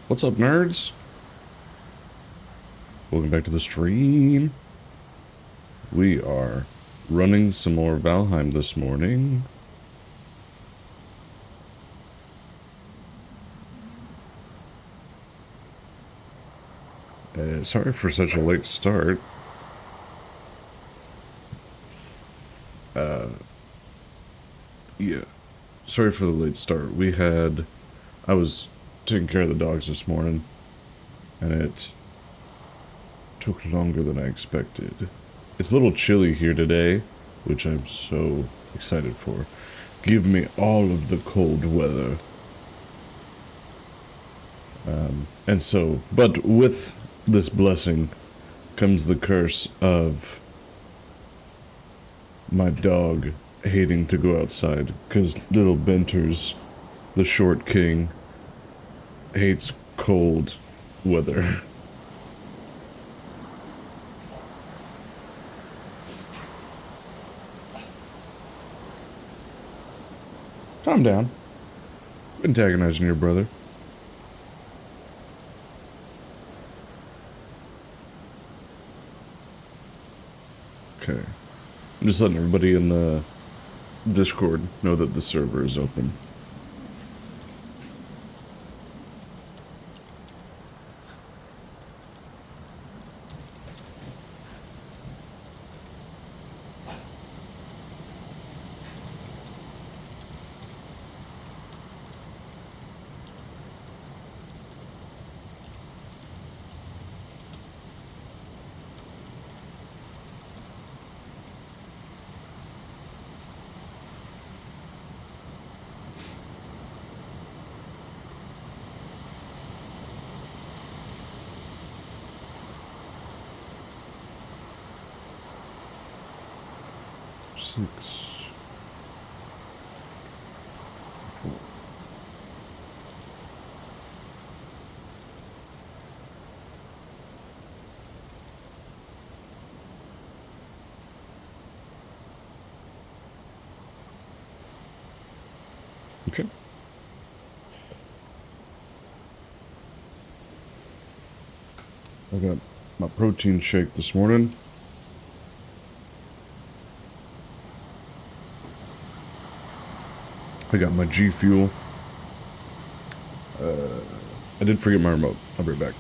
What's up, nerds? Welcome back to the stream. We are running some more Valheim this morning. Sorry for such a late start. Yeah, sorry for the late start. I was taking care of the dogs this morning, and it took longer than I expected. It's a little chilly here today, which I'm so excited for. Give me all of the cold weather. But with this blessing comes the curse of my dog hating to go outside, because little Benters, the short king, hates cold weather. Calm down. Antagonizing your brother. Okay. I'm just letting everybody in the Discord know that the server is open. Six. Four. Okay. I got my protein shake this morning. I got my G Fuel. I did forget my remote. I'll be right back.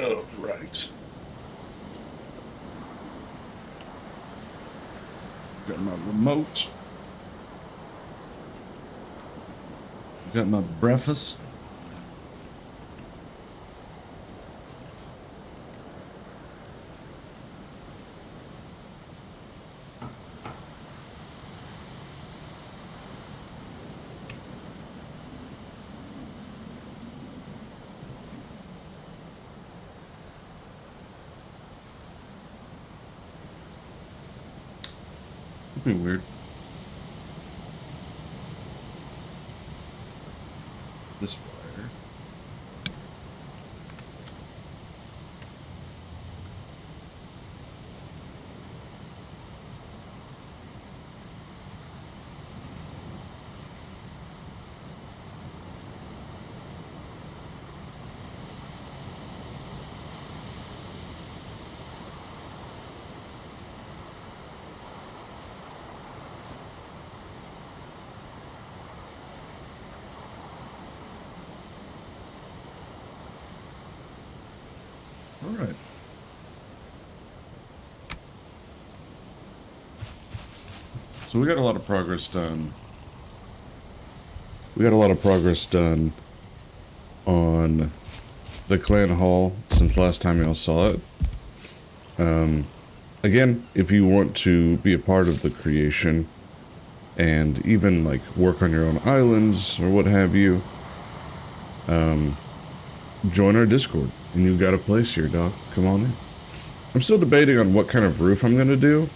Oh, right. Got my remote. Got my breakfast. It'd be weird. This wire. Alright. So we got a lot of progress done. We got a lot of progress done on the clan hall since last time y'all saw it. Again, if you want to be a part of the creation and even like work on your own islands or what have you, join our Discord. And you've got a place here, dog. Come on in. I'm still debating on what kind of roof I'm gonna do.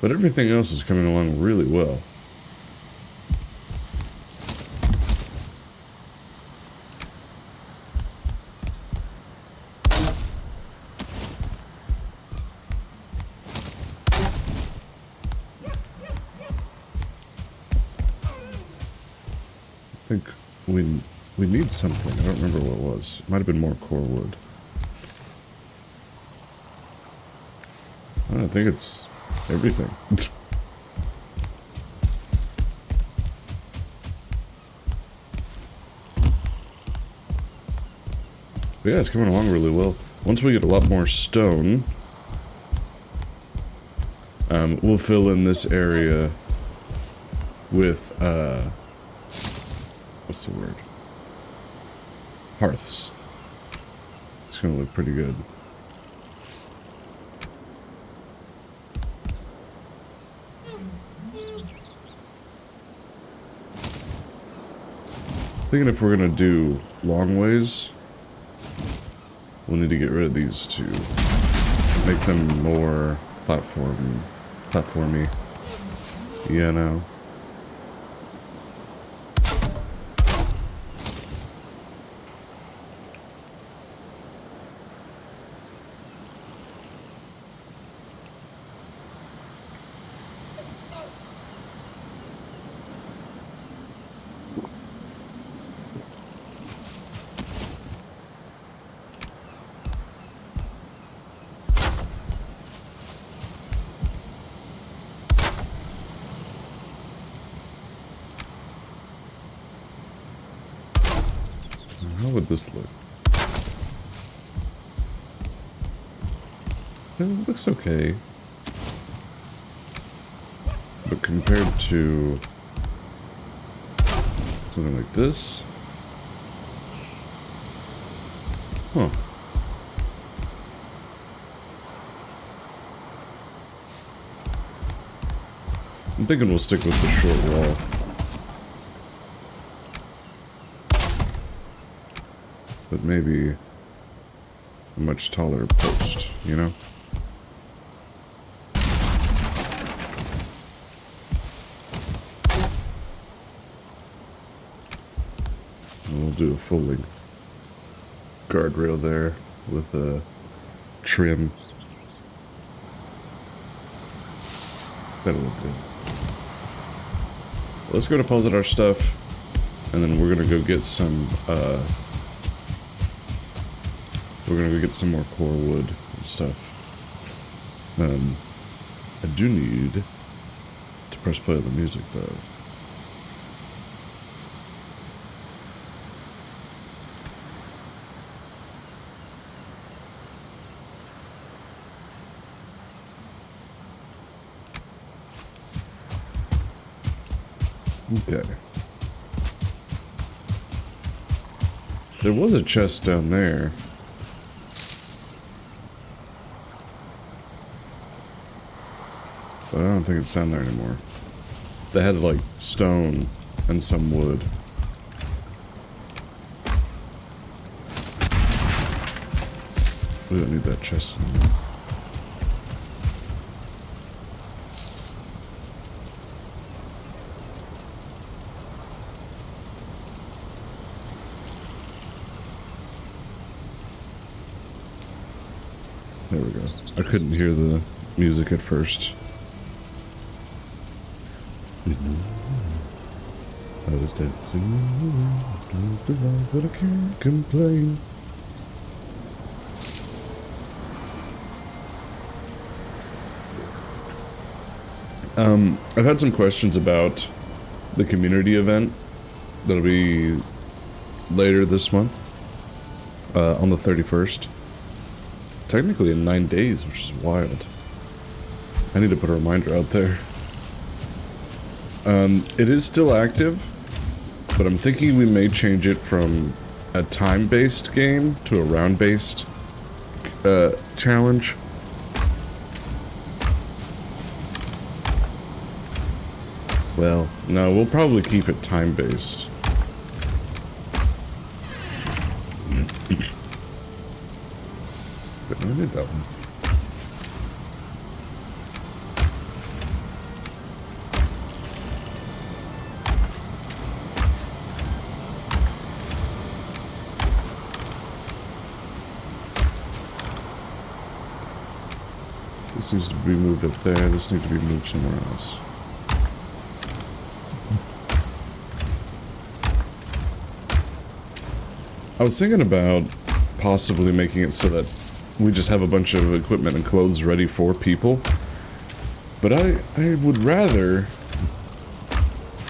But everything else is coming along really well. I think we need something. I don't remember what it was. It might have been more core wood. I don't think it's everything. But yeah, it's coming along really well. Once we get a lot more stone, we'll fill in this area with, what's the word? Hearths. It's gonna look pretty good. Thinking if we're gonna do long ways, we'll need to get rid of these two. Make them more platformy. You know. How would this look? It looks okay. But compared to something like this... Huh. I'm thinking we'll stick with the short wall. But maybe a much taller post, you know? And we'll do a full-length guardrail there with a trim. That'll look good. Let's go deposit our stuff, and then we're gonna go get some, we're gonna go get some more core wood and stuff. I do need to press play on the music though. Okay. There was a chest down there. But I don't think it's down there anymore. They had like stone and some wood. We don't need that chest anymore. There we go. I couldn't hear the music at first. I was dancing, but I can't complain. I've had some questions about the community event That'll be later this month, on the 31st. Technically in 9 days, which is wild. I need to put a reminder out there. It is still active, but I'm thinking we may change it from a time-based game to a round-based challenge. Well, no, we'll probably keep it time-based. But I did that one. This needs to be moved up there. This needs to be moved somewhere else. I was thinking about possibly making it so that we just have a bunch of equipment and clothes ready for people. But I would rather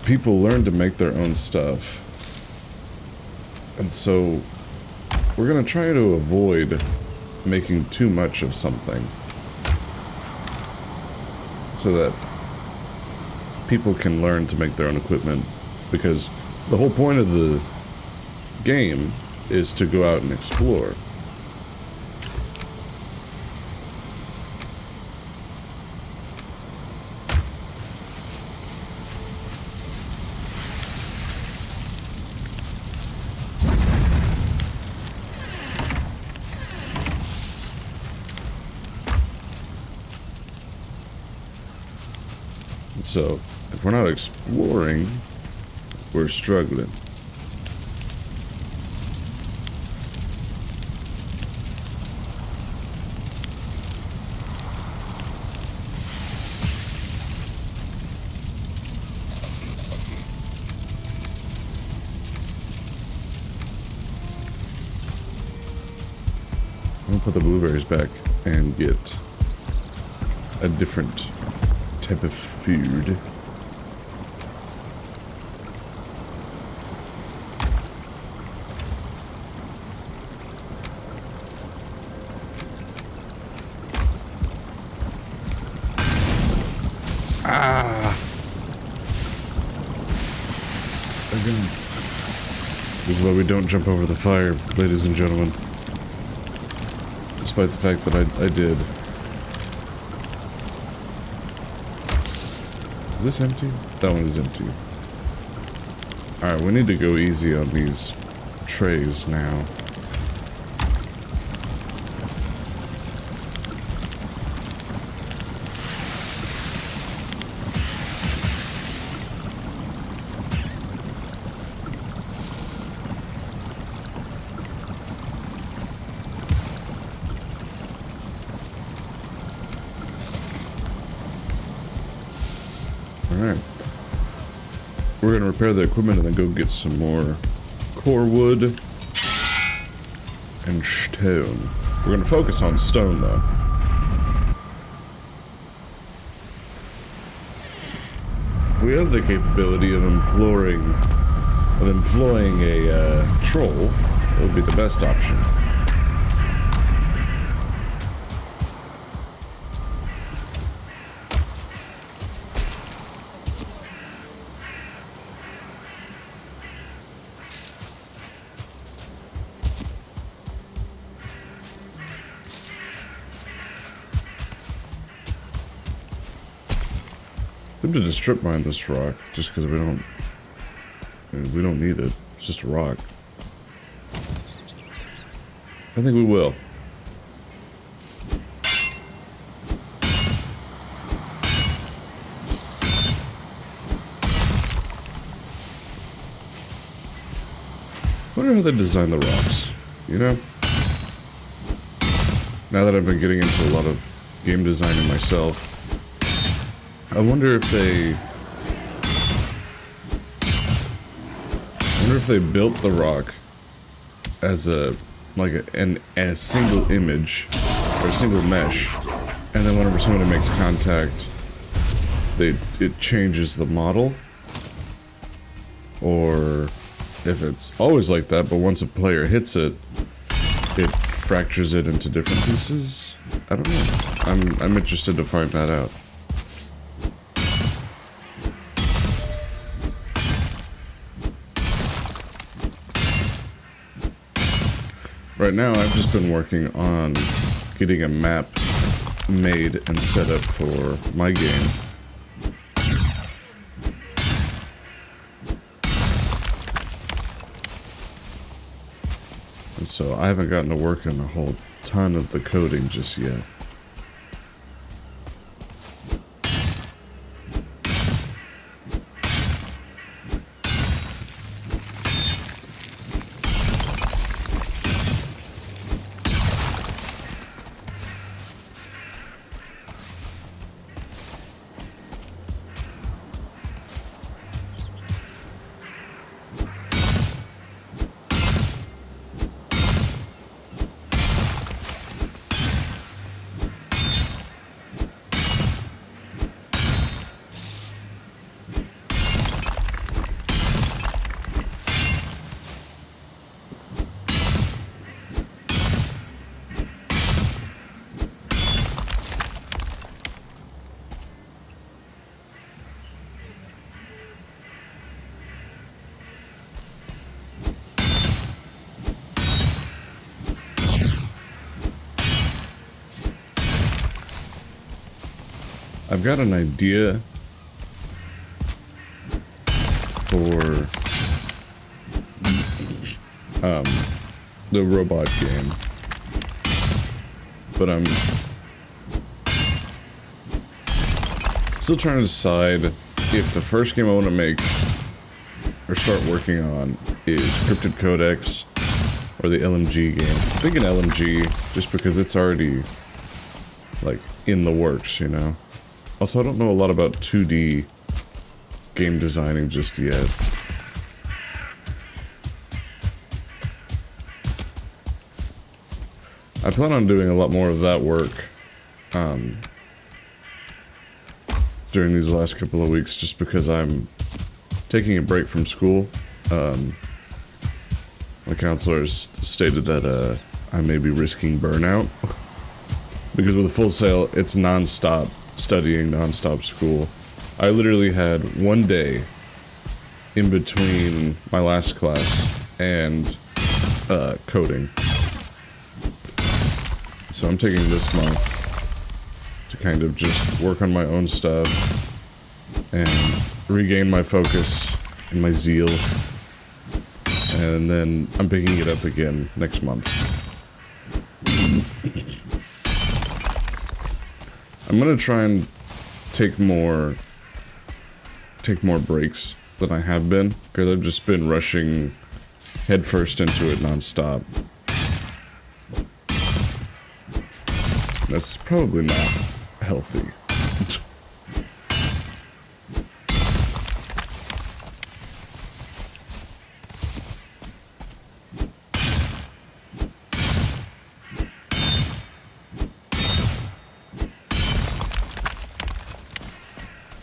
people learn to make their own stuff. And so we're going to try to avoid making too much of something, so that people can learn to make their own equipment, because the whole point of the game is to go out and explore. So, if we're not exploring, we're struggling. I'm gonna put the blueberries back and get a different type of food. Ah! Again. This is why we don't jump over the fire, ladies and gentlemen. Despite the fact that I did. Is this empty? That one is empty. Alright, we need to go easy on these trays now. Alright. We're gonna repair the equipment and then go get some more core wood and stone. We're gonna focus on stone though. If we have the capability of employing a troll, it would be the best option. I'm tempted to strip mine this rock just because we don't need it. It's just a rock. I think we will. I wonder how they design the rocks, you know? Now that I've been getting into a lot of game designing myself, I wonder if they built the rock as a single image or a single mesh, and then whenever somebody makes contact, it changes the model, or if it's always like that, but once a player hits it, it fractures it into different pieces. I don't know. I'm interested to find that out. Right now, I've just been working on getting a map made and set up for my game. And so I haven't gotten to work on a whole ton of the coding just yet. I've got an idea for the robot game, but I'm still trying to decide if the first game I want to make or start working on is Cryptid Codex or the LMG game. I'm thinking LMG just because it's already like in the works, you know. Also, I don't know a lot about 2D game designing just yet. I plan on doing a lot more of that work during these last couple of weeks just because I'm taking a break from school. My counselors stated that I may be risking burnout because with a Full Sail, it's non-stop studying, non-stop school. I literally had one day in between my last class and coding. So I'm taking this month to kind of just work on my own stuff and regain my focus and my zeal. And then I'm picking it up again next month. I'm gonna try and take more breaks than I have been, because I've just been rushing headfirst into it non-stop. That's probably not healthy.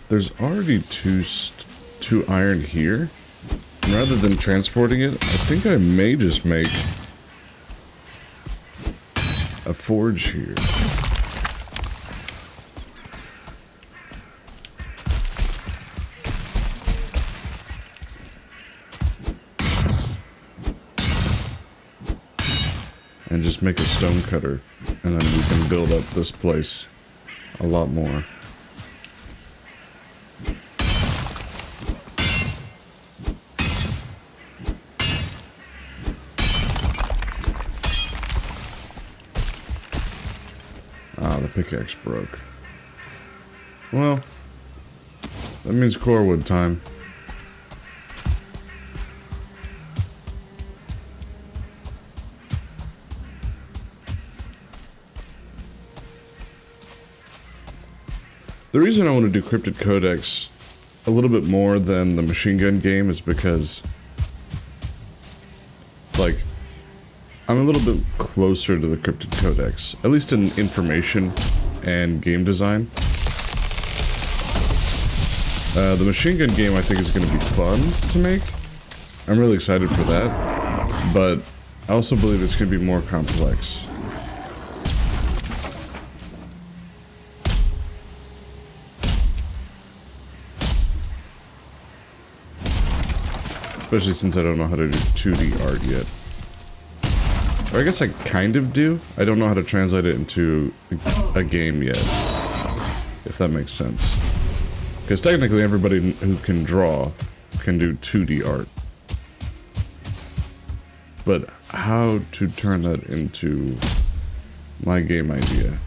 There's already two iron here. And rather than transporting it, I think I may just make a forge here. And just make a stone cutter. And then we can build up this place a lot more. Pickaxe broke. Well, that means core wood time. The reason I want to do Cryptid Codex a little bit more than the machine gun game is because, like, I'm a little bit closer to the Cryptid Codex, at least in information and game design. The machine gun game I think is going to be fun to make. I'm really excited for that, but I also believe it's going to be more complex. Especially since I don't know how to do 2D art yet. Or I guess I kind of do. I don't know how to translate it into a game yet. If that makes sense. Because technically everybody who can draw can do 2D art. But how to turn that into my game idea?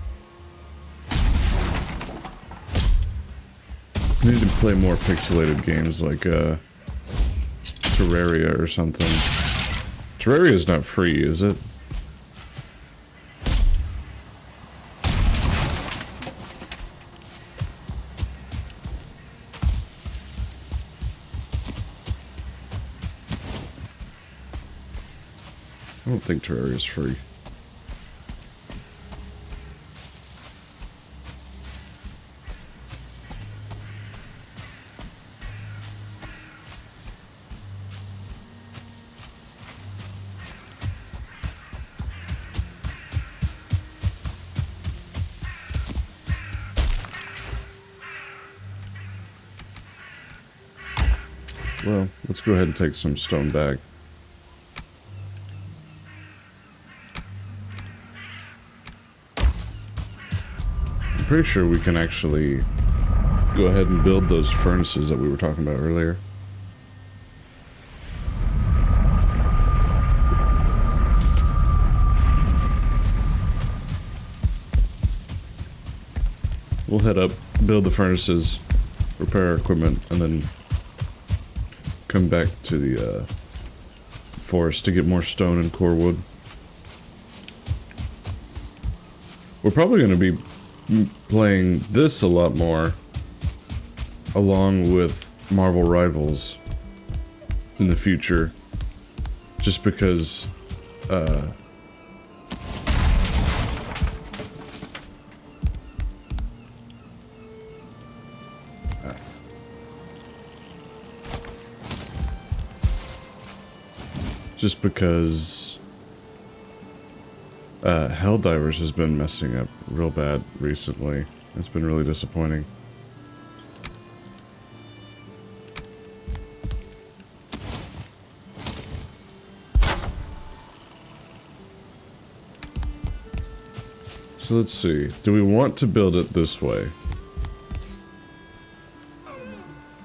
I need to play more pixelated games like Terraria or something. Terraria is not free, is it? I don't think Terraria is free. Well, let's go ahead and take some stone back. I'm pretty sure we can actually go ahead and build those furnaces that we were talking about earlier. We'll head up, build the furnaces, repair our equipment, and then come back to the forest to get more stone and core wood. We're probably going to be playing this a lot more along with Marvel Rivals in the future, just because Helldivers has been messing up real bad recently. It's been really disappointing. So let's see. Do we want to build it this way?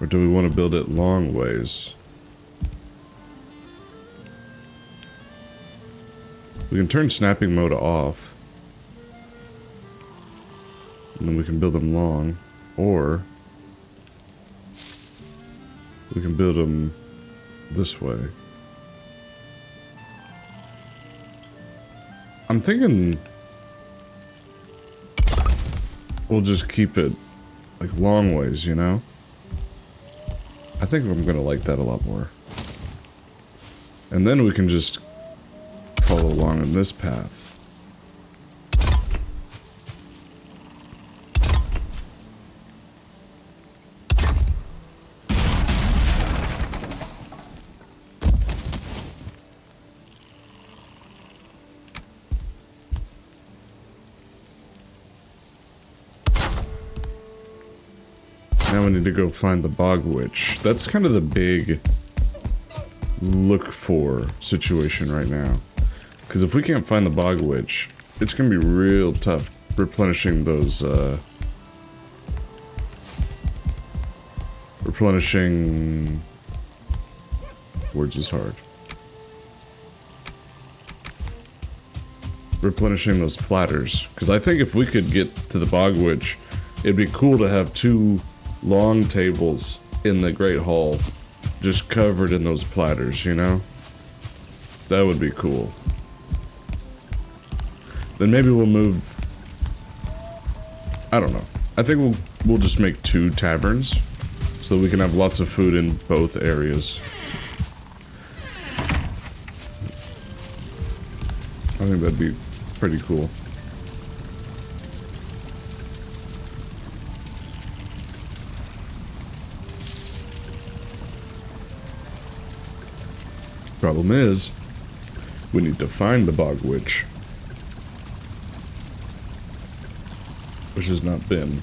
Or do we want to build it long ways? We can turn snapping mode off. And then we can build them long. Or we can build them this way. I'm thinking we'll just keep it like long ways, you know? I think I'm gonna like that a lot more. And then we can just follow along on this path. Now we need to go find the Bog Witch. That's kind of the big look for situation right now. Because if we can't find the Bog Witch, it's going to be real tough replenishing those, replenishing... Words is hard. Replenishing those platters. Because I think if we could get to the Bog Witch, it'd be cool to have 2 long tables in the Great Hall just covered in those platters, you know? That would be cool. Then maybe we'll move... I don't know. I think we'll just make 2 taverns so that we can have lots of food in both areas. I think that'd be pretty cool. Problem is, we need to find the bog witch. Which has not been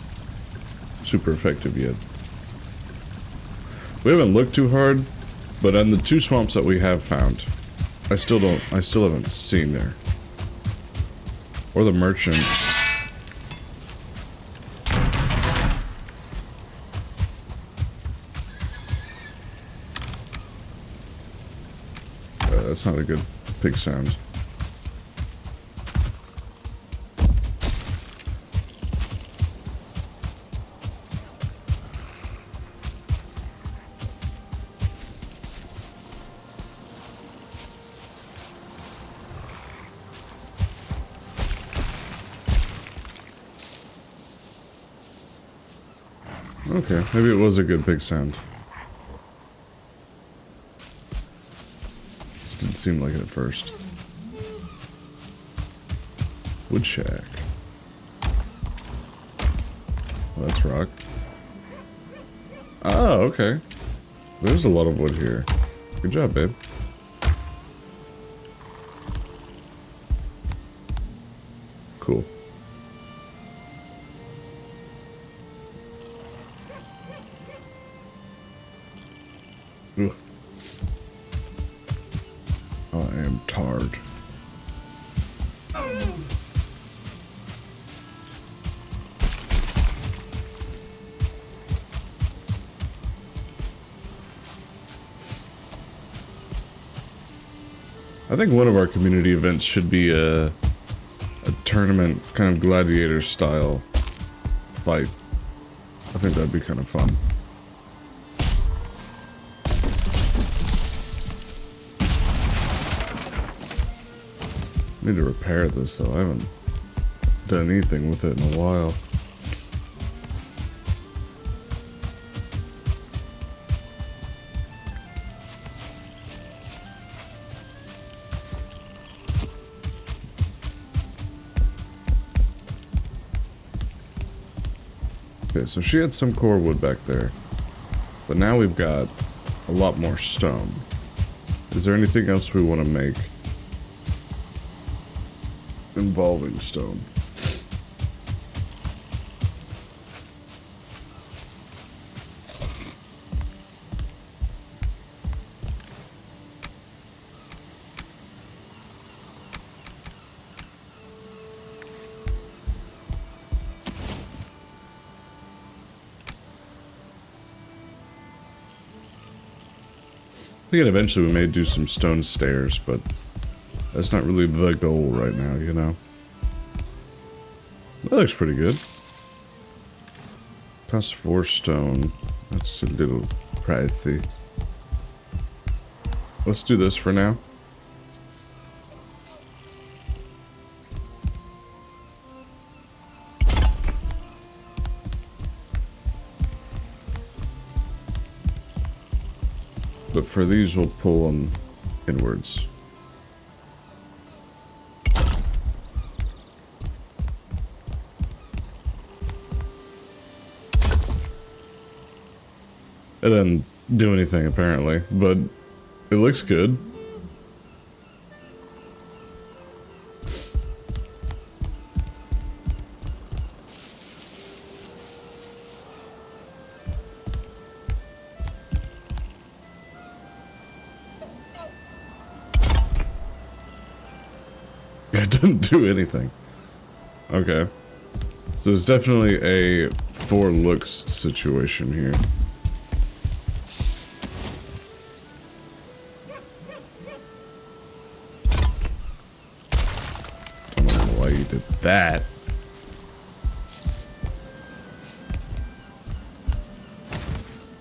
super effective yet. We haven't looked too hard, but on the 2 swamps that we have found, I still haven't seen there. Or the merchant. That's not a good pig sound. Okay, maybe it was a good pig sound. Didn't seem like it at first. Wood shack. Well, that's rock. Oh, okay. There's a lot of wood here. Good job, babe. Cool. Ugh. I am tired. I think one of our community events should be a tournament, kind of gladiator style fight. I think that'd be kind of fun. I need to repair this though. I haven't done anything with it in a while. Okay, so she had some core wood back there, but now we've got a lot more stone. Is there anything else we want to make involving stone? Thinking eventually we may do some stone stairs, but that's not really the goal right now, you know? That looks pretty good. Costs 4 stone. That's a little pricey. Let's do this for now. But for these, we'll pull them inwards. It didn't do anything, apparently, but it looks good. It didn't do anything. Okay. So it's definitely a for looks situation here. Don't know why you did that.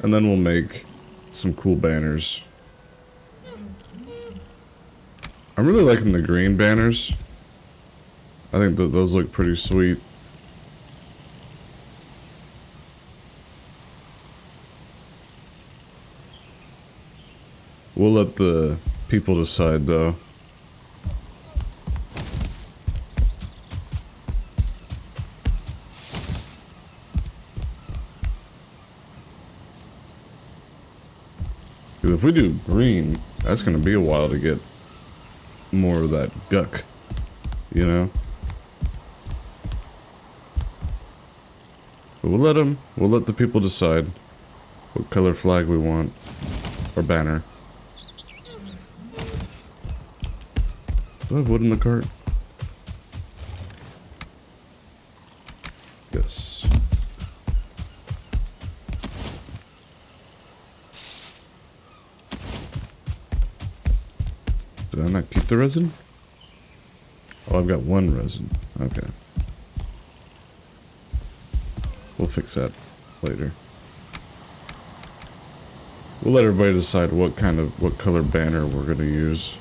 And then we'll make some cool banners. I'm really liking the green banners. I think that those look pretty sweet. We'll let the people decide, though. If we do green, That's gonna be a while to get more of that guck, you know? But we'll let the people decide what color flag we want, or banner. Do I have wood in the cart? Yes. Did I not keep the resin? Oh, I've got one resin. Okay. We'll fix that later. We'll let everybody decide what color banner we're gonna use.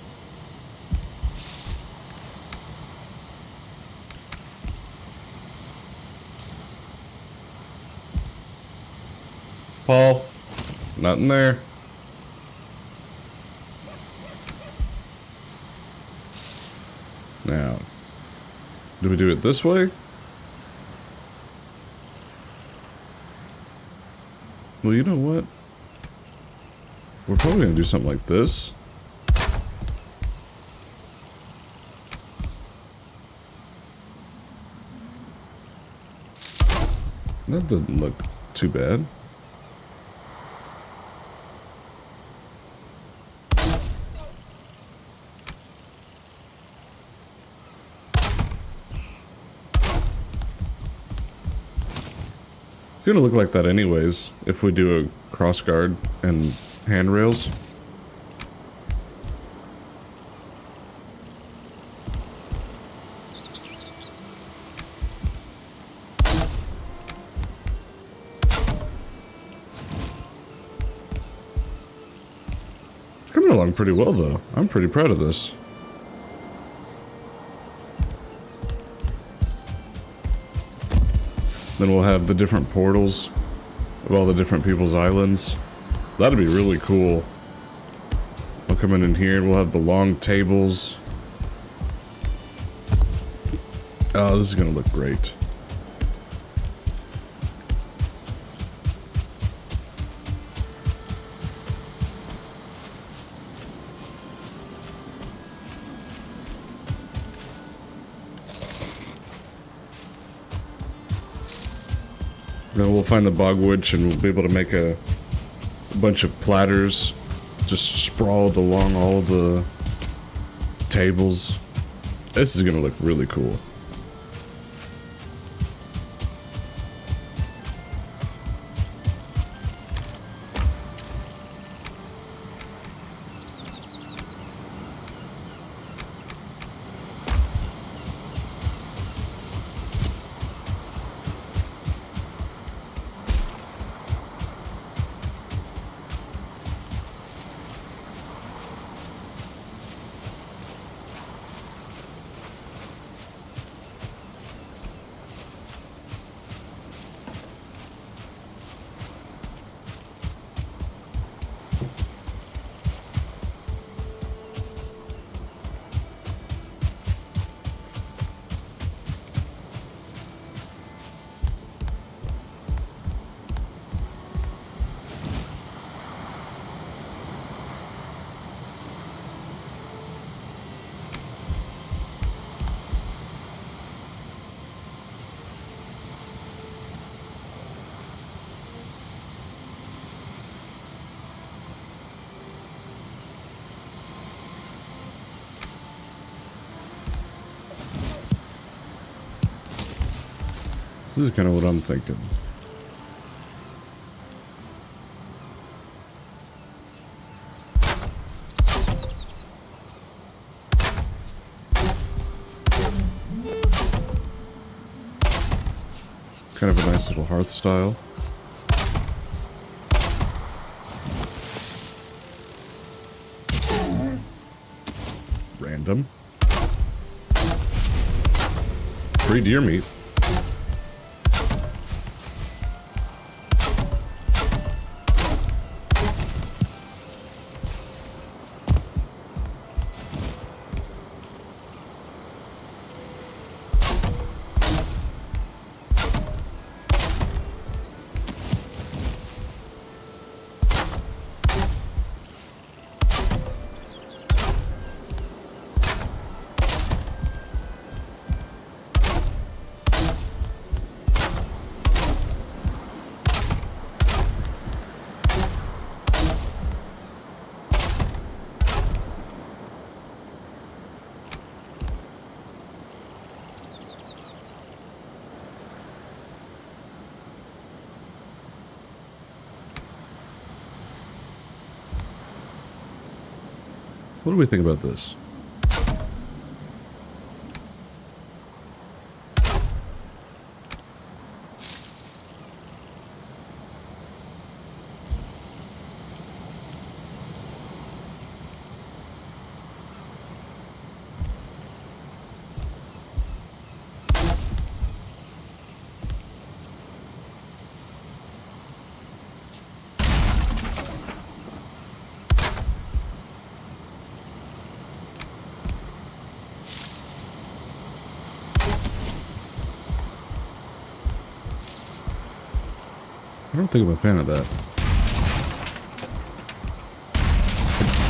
Paul, not in there. Now, do we do it this way? Well, you know what? We're probably gonna do something like this. That doesn't look too bad. It's gonna look like that anyways, if we do a cross guard and handrails. It's coming along pretty well though. I'm pretty proud of this. Then we'll have the different portals of all the different people's islands. That'd be really cool. We'll come in here and we'll have the long tables. Oh, this is gonna look great. Then we'll find the bog witch and we'll be able to make a bunch of platters just sprawled along all the tables. This is gonna look really cool. This is kind of what I'm thinking. Kind of a nice little hearth style. Random. Free deer meat. What do we think about this? I don't think I'm a fan of that.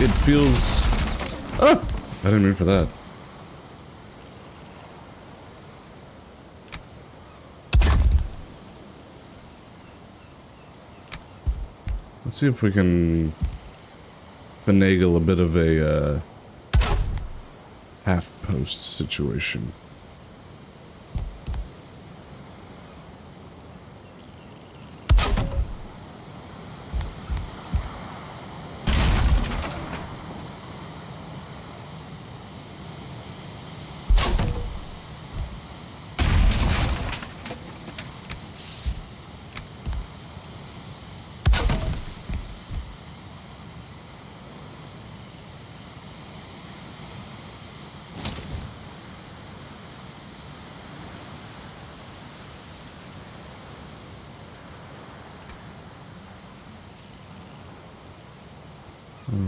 It feels... Ah! I didn't mean for that. Let's see if we can finagle a bit of a half-post situation.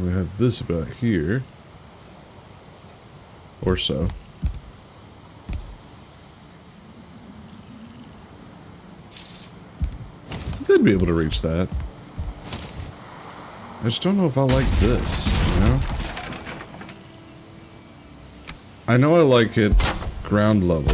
We have this about here. Or so. I'd be able to reach that. I just don't know if I like this, you know? I know I like it ground level.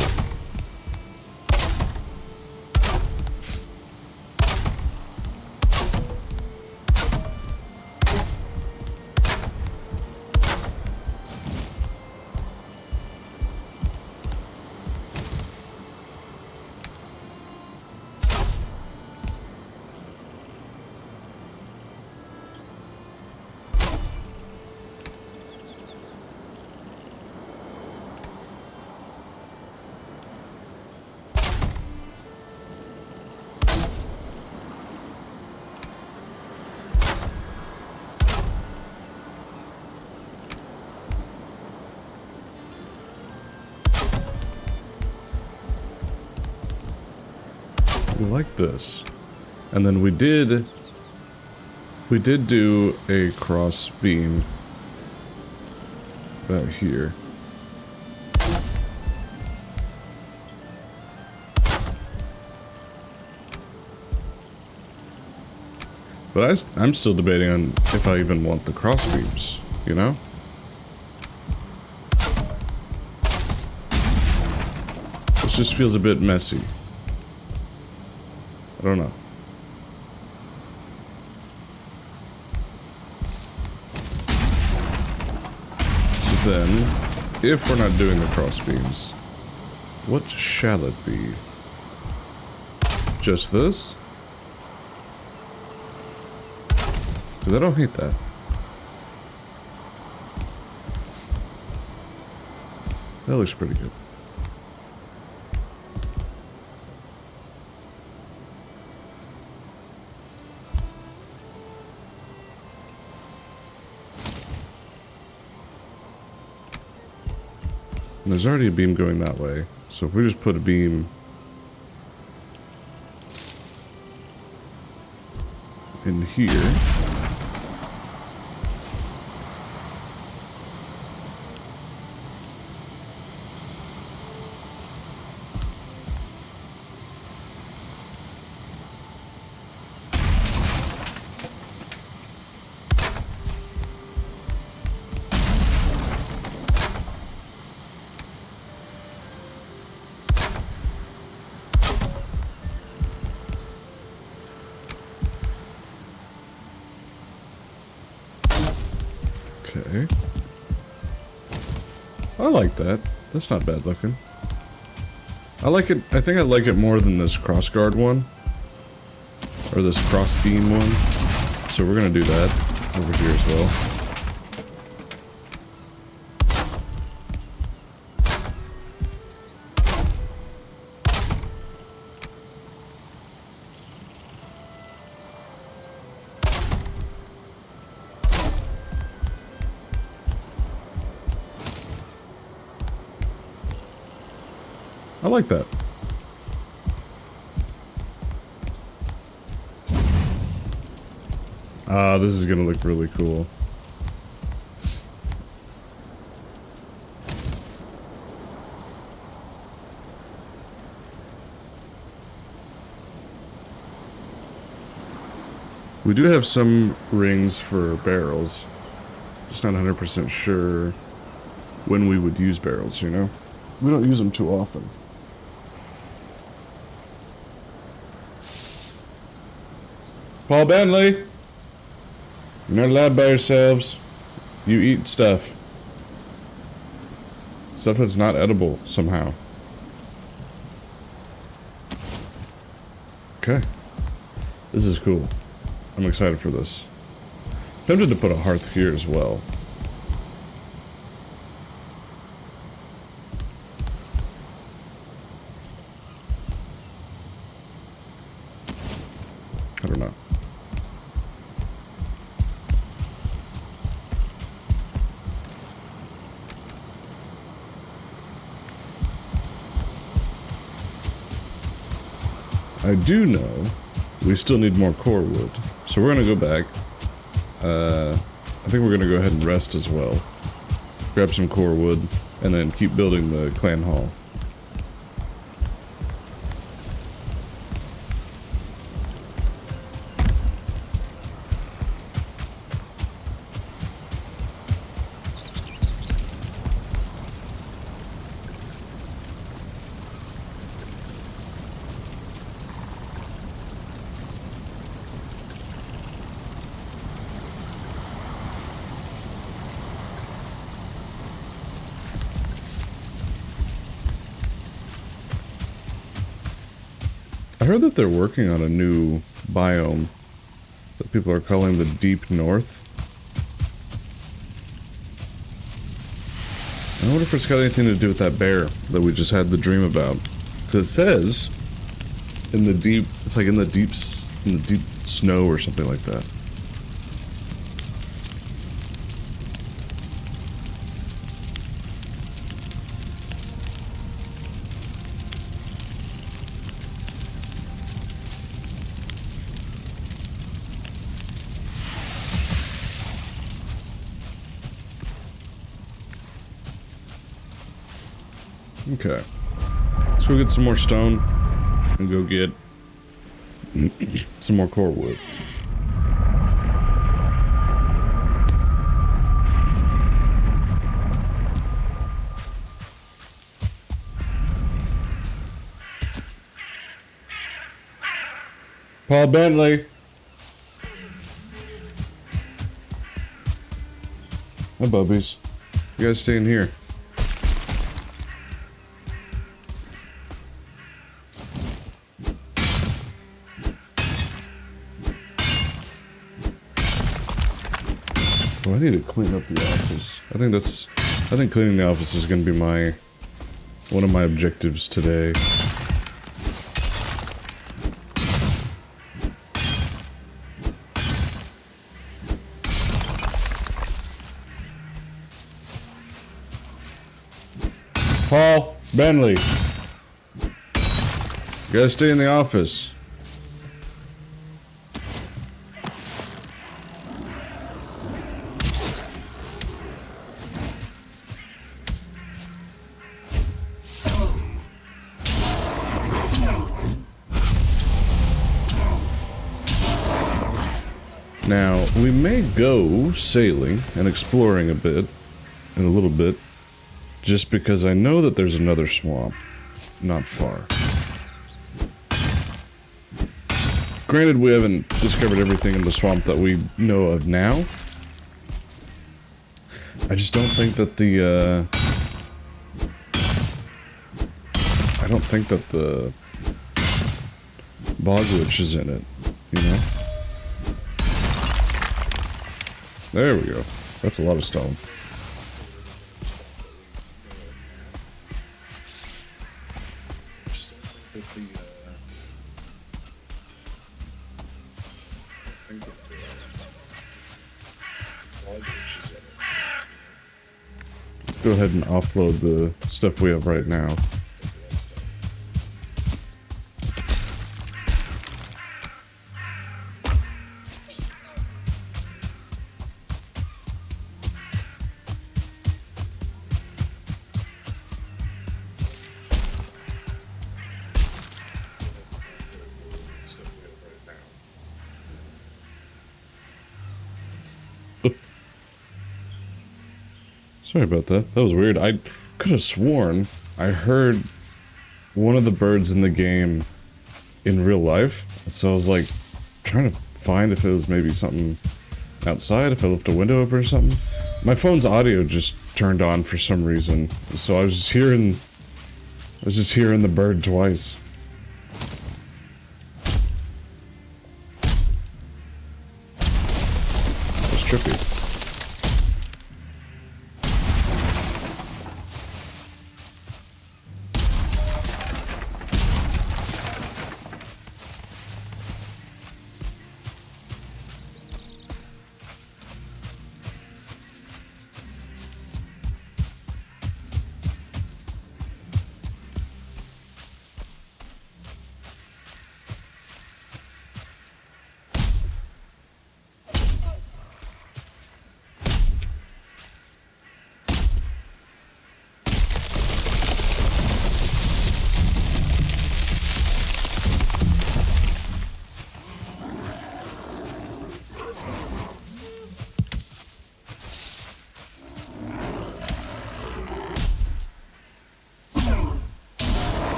Like this. And then we did do a cross beam about here. But I'm still debating on if I even want the cross beams, you know? This just feels a bit messy. I don't know. So then, if we're not doing the cross beams, what shall it be? Just this? Because I don't hate that. That looks pretty good. And there's already a beam going that way, so if we just put a beam in here, okay. I like that. That's not bad looking. I like it. I think I like it more than this crossguard one. Or this cross beam one. So we're gonna do that over here as well. I like that. Ah, this is gonna look really cool. We do have some rings for barrels. Just not 100% sure when we would use barrels, you know? We don't use them too often. Paul Bentley! You're not allowed by yourselves. You eat stuff. Stuff that's not edible, somehow. Okay. This is cool. I'm excited for this. Tempted to put a hearth here as well. I don't know. I do know we still need more core wood. So we're gonna go back. I think we're gonna go ahead and rest as well. Grab some core wood, and then keep building the clan hall. I heard that they're working on a new biome that people are calling the Deep North. I wonder if it's got anything to do with that bear that we just had the dream about. Because it says in the deep, it's like in the deep snow or something like that. Okay, let's go get some more stone and go get some more core wood. Paul Bentley. Hi, Bubbies. You guys stay in here. I need to clean up the office. I think cleaning the office is going to be one of my objectives today. Paul Bentley, you gotta stay in the office. Now, we may go sailing and exploring a bit, in a little bit, just because I know that there's another swamp not far. Granted, we haven't discovered everything in the swamp that we know of now. I just don't think that the bog witch is in it, you know? There we go. That's a lot of stone. Let's go ahead and offload the stuff we have right now. Sorry about that. That was weird. I could have sworn I heard one of the birds in the game in real life. So I was like trying to find if it was maybe something outside, if I left a window open or something. My phone's audio just turned on for some reason. So I was just hearing the bird twice. It's trippy.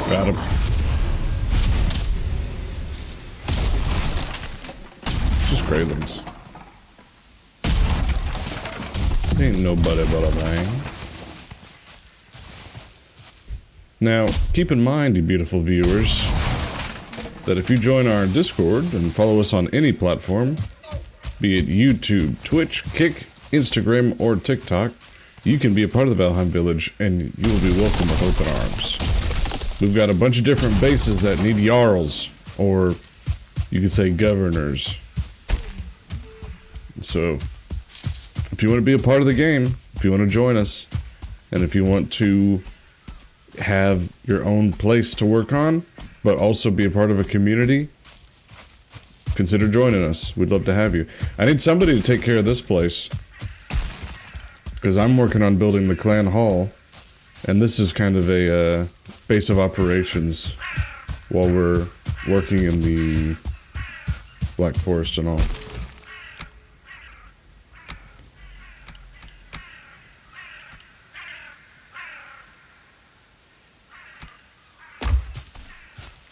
Got him. Just Graylands. Ain't nobody but a man. Now, keep in mind, you beautiful viewers, that if you join our Discord and follow us on any platform, be it YouTube, Twitch, Kick, Instagram, or TikTok, you can be a part of the Valheim village and you will be welcome with open arms. We've got a bunch of different bases that need Jarls, or you could say governors. So, if you want to be a part of the game, if you want to join us, and if you want to have your own place to work on, but also be a part of a community, consider joining us. We'd love to have you. I need somebody to take care of this place, because I'm working on building the clan hall, and this is kind of a base of operations while we're working in the Black Forest and all.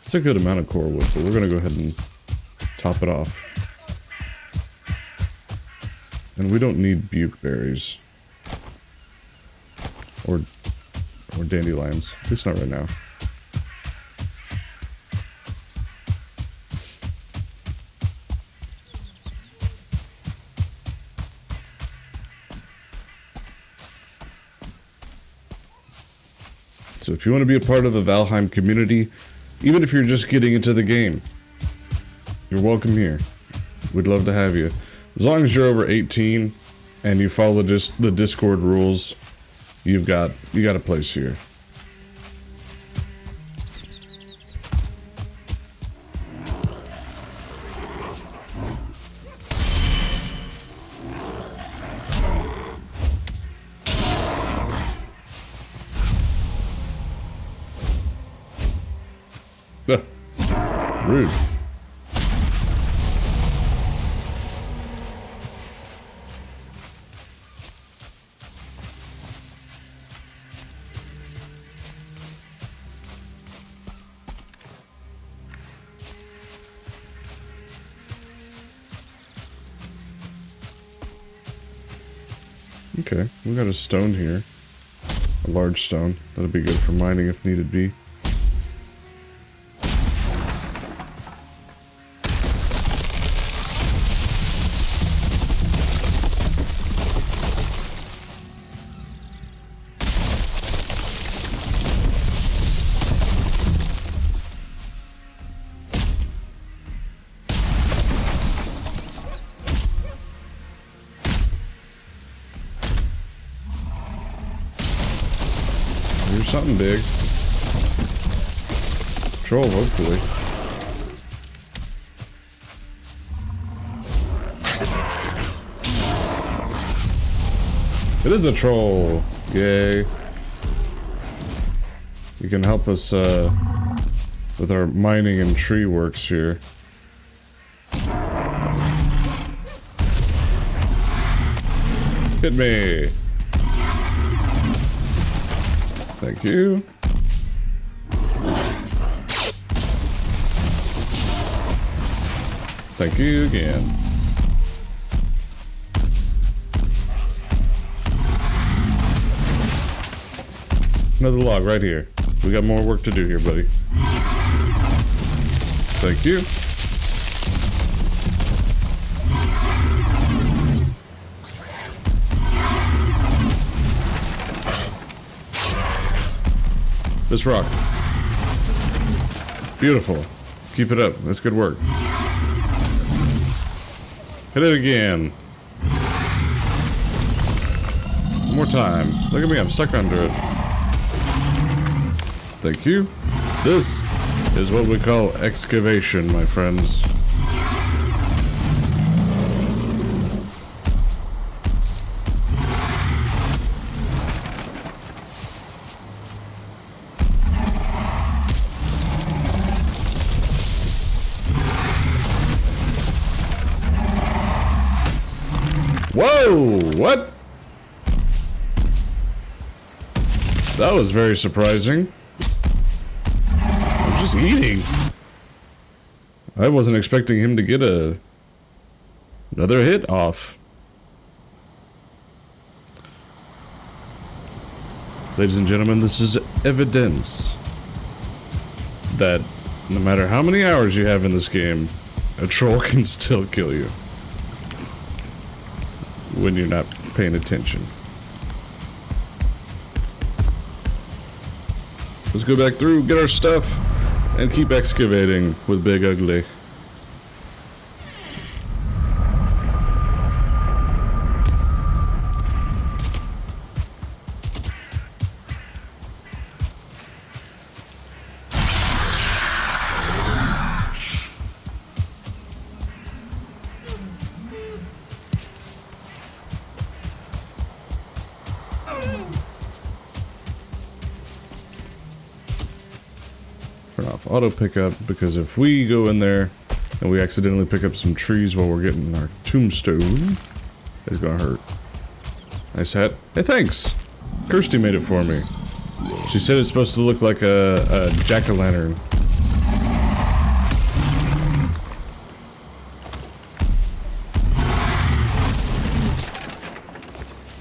It's a good amount of core wood, but we're going to go ahead and top it off. And we don't need buke berries. Or dandelions. At least not right now. So if you want to be a part of the Valheim community, even if you're just getting into the game, you're welcome here. We'd love to have you. As long as you're over 18 and you follow the Discord rules, you got a place here. Rude. Okay, we got a stone here. A large stone. That'll be good for mining if needed be. Here's something big. Troll, hopefully. It is a troll! Yay. You can help us, with our mining and tree works here. Hit me! Thank you. Thank you again. Another log right here. We got more work to do here, buddy. Thank you. This rock. Beautiful. Keep it up. That's good work. Hit it again. One more time. Look at me, I'm stuck under it. Thank you. This is what we call excavation, my friends. Whoa! What? That was very surprising. I was just eating. I wasn't expecting him to get another hit off. Ladies and gentlemen, this is evidence that no matter how many hours you have in this game, a troll can still kill you. When you're not paying attention. Let's go back through, get our stuff, and keep excavating with Big Ugly. Turn off auto pickup, because if we go in there and we accidentally pick up some trees while we're getting our tombstone, it's gonna hurt. Nice hat. Hey, thanks! Kirsty made it for me. She said it's supposed to look like a jack-o'-lantern.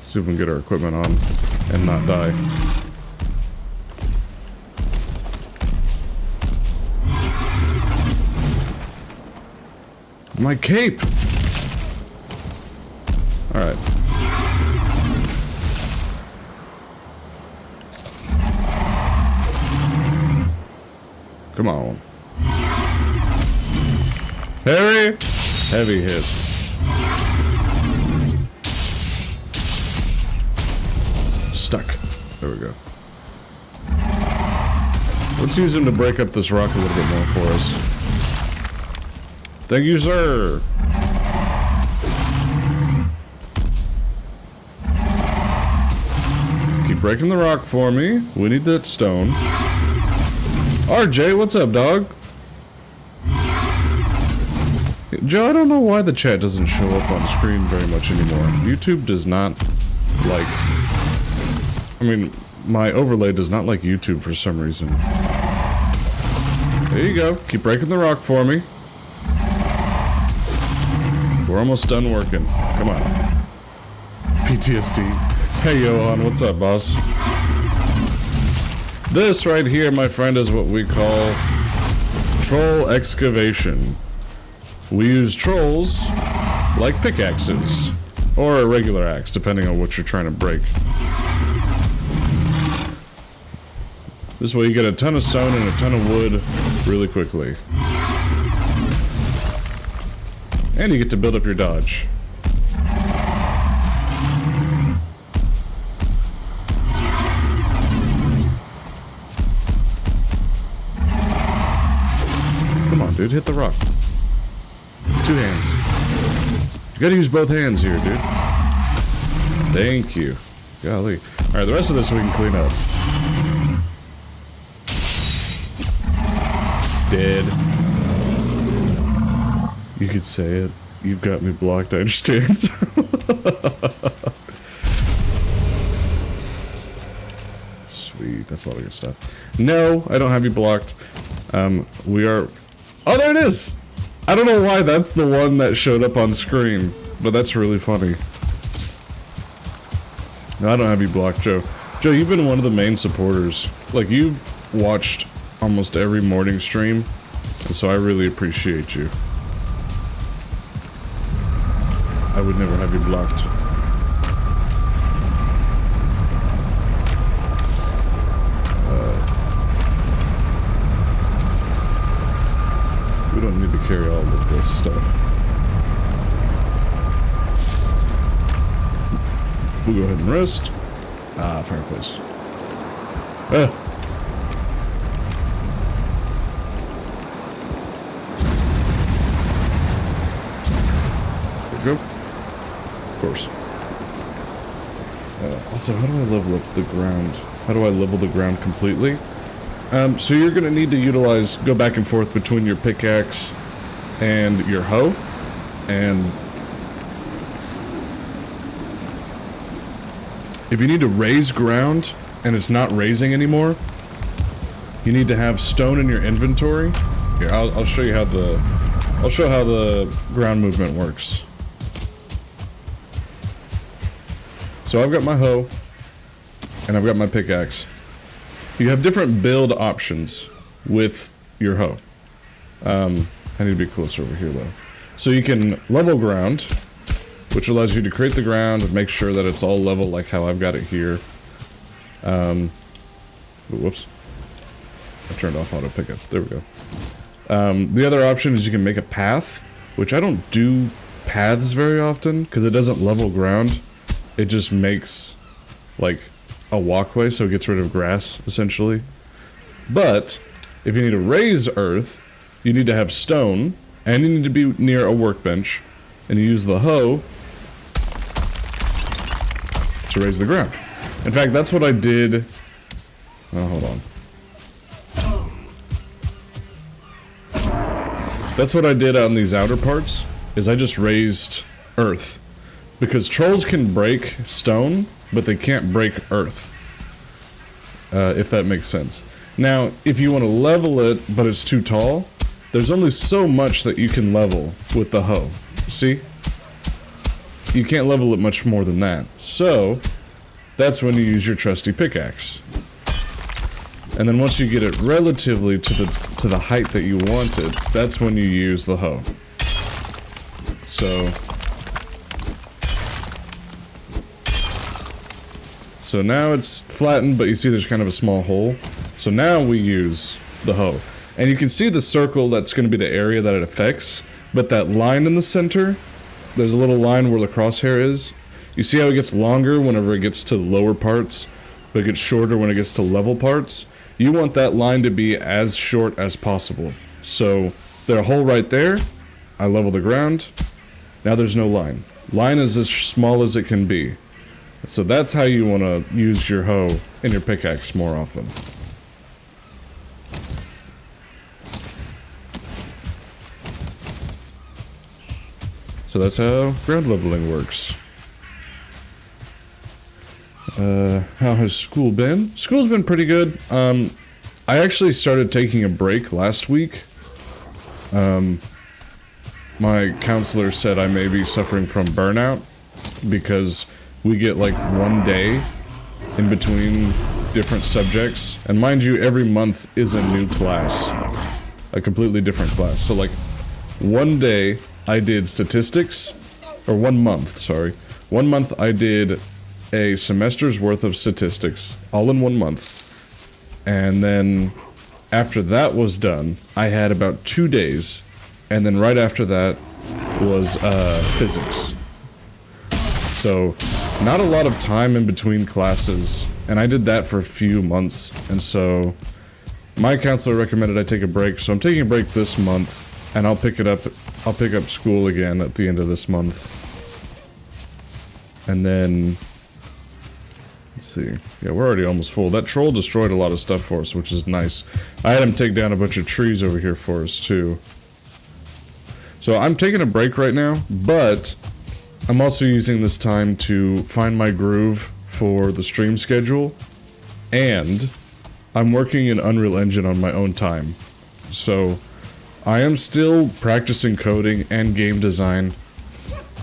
See if we can get our equipment on and not die. My cape! Alright. Come on. Harry! Heavy hits. Stuck. There we go. Let's use him to break up this rock a little bit more for us. Thank you, sir. Keep breaking the rock for me. We need that stone. RJ, what's up, dog? Joe, I don't know why the chat doesn't show up on screen very much anymore. YouTube does not like... I mean, my overlay does not like YouTube for some reason. There you go. Keep breaking the rock for me. We're almost done working. Come on. PTSD. Hey, Johan, what's up, boss? This right here, my friend, is what we call troll excavation. We use trolls like pickaxes, or a regular axe, depending on what you're trying to break. This way you get a ton of stone and a ton of wood really quickly. And you get to build up your dodge. Come on, dude, hit the rock. 2 hands. You gotta use both hands here, dude. Thank you. Golly. Alright, the rest of this we can clean up. Dead. You could say it. You've got me blocked, I understand. Sweet. That's a lot of good stuff. No, I don't have you blocked. We are... Oh, there it is! I don't know why that's the one that showed up on screen, but that's really funny. No, I don't have you blocked, Joe. Joe, you've been one of the main supporters. Like, you've watched almost every morning stream, and so I really appreciate you. I would never have you blocked. We don't need to carry all of this stuff. We'll go ahead and rest. Ah, fireplace. Ah. There we go. Of course. Also, how do I level up the ground? How do I level the ground completely? So you're gonna need to go back and forth between your pickaxe and your hoe, and if you need to raise ground and it's not raising anymore, you need to have stone in your inventory. Here, I'll show you how the ground movement works. So I've got my hoe and I've got my pickaxe. You have different build options with your hoe. I need to be closer over here though. So you can level ground, which allows you to create the ground and make sure that it's all level like how I've got it here. Whoops. I turned off auto pickup. There we go. The other option is you can make a path, which I don't do paths very often because it doesn't level ground. It just makes like a walkway, so it gets rid of grass, essentially. But, if you need to raise earth, you need to have stone, and you need to be near a workbench, and you use the hoe to raise the ground. In fact, that's what I did... Oh, hold on. That's what I did on these outer parts, is I just raised earth. Because trolls can break stone, but they can't break earth. If that makes sense. Now, if you want to level it, but it's too tall, there's only so much that you can level with the hoe. See? You can't level it much more than that. So, that's when you use your trusty pickaxe. And then once you get it relatively to the height that you want it, that's when you use the hoe. So now it's flattened, but you see there's kind of a small hole. So now we use the hoe. And you can see the circle that's going to be the area that it affects, but that line in the center, there's a little line where the crosshair is. You see how it gets longer whenever it gets to the lower parts, but it gets shorter when it gets to level parts? You want that line to be as short as possible. So, there's a hole right there. I level the ground. Now there's no line. Line is as small as it can be. So that's how you want to use your hoe and your pickaxe more often. So that's how ground leveling works. How has school been? School's been pretty good. I actually started taking a break last week. My counselor said I may be suffering from burnout because we get like one day in between different subjects. And mind you, every month is a new class. A completely different class. So like, one day I did statistics, or 1 month, sorry. 1 month I did a semester's worth of statistics, all in 1 month. And then after that was done, I had about 2 days. And then right after that was physics. So, not a lot of time in between classes, and I did that for a few months, and so my counselor recommended I take a break, so I'm taking a break this month, and I'll pick up school again at the end of this month. And then, let's see, yeah, we're already almost full. That troll destroyed a lot of stuff for us, which is nice. I had him take down a bunch of trees over here for us, too. So I'm taking a break right now, but I'm also using this time to find my groove for the stream schedule, and I'm working in Unreal Engine on my own time. So, I am still practicing coding and game design.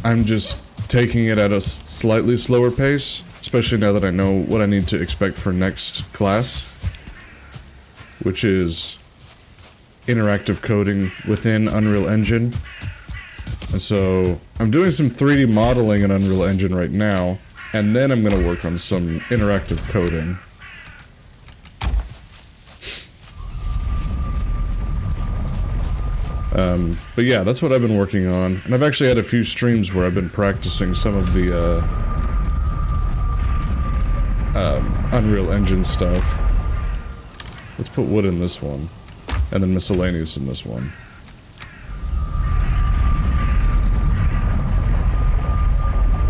I'm just taking it at a slightly slower pace, especially now that I know what I need to expect for next class, which is interactive coding within Unreal Engine. And so, I'm doing some 3D modeling in Unreal Engine right now, and then I'm going to work on some interactive coding. But yeah, that's what I've been working on, and I've actually had a few streams where I've been practicing some of the, Unreal Engine stuff. Let's put wood in this one, and then miscellaneous in this one.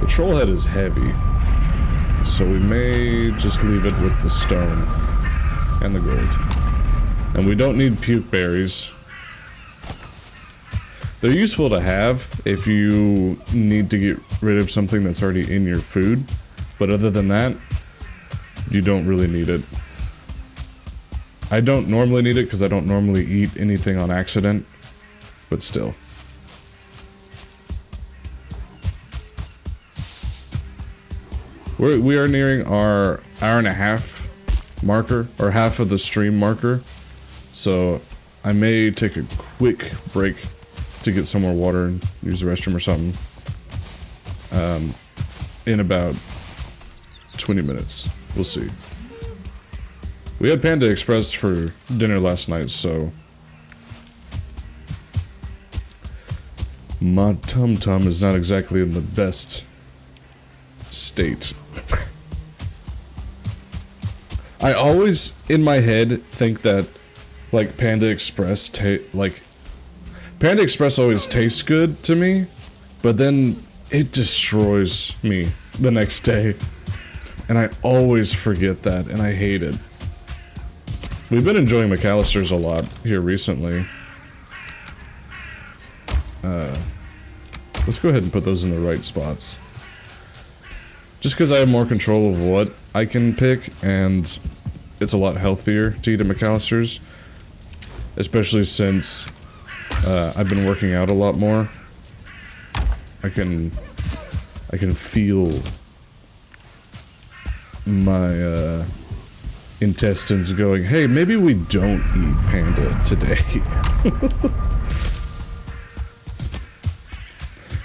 The troll head is heavy, so we may just leave it with the stone and the gold. And we don't need puke berries. They're useful to have if you need to get rid of something that's already in your food, but other than that, you don't really need it. I don't normally need it because I don't normally eat anything on accident, but still. We are nearing our hour-and-a-half marker, or half of the stream marker, so I may take a quick break to get some more water and use the restroom or something in about 20 minutes. We'll see. We had Panda Express for dinner last night, so my tum-tum is not exactly in the best state. I always, in my head, think that, like, Panda Express Panda Express always tastes good to me, but then it destroys me the next day. And I always forget that, and I hate it. We've been enjoying McAllister's a lot here recently. Let's go ahead and put those in the right spots. Just because I have more control of what I can pick, and it's a lot healthier to eat at McAllister's. Especially since I've been working out a lot more. I can feel my intestines going, hey, maybe we don't eat Panda today.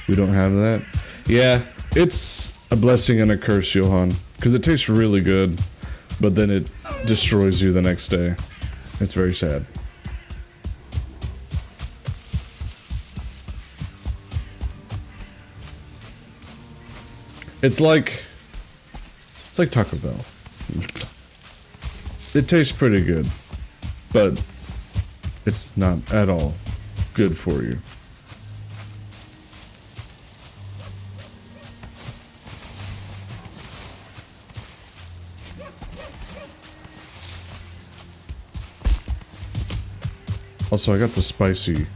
We don't have that? Yeah, it's a blessing and a curse, Johan. Because it tastes really good, but then it destroys you the next day. It's very sad. It's like Taco Bell. It tastes pretty good, but it's not at all good for you. Also, I got the spicy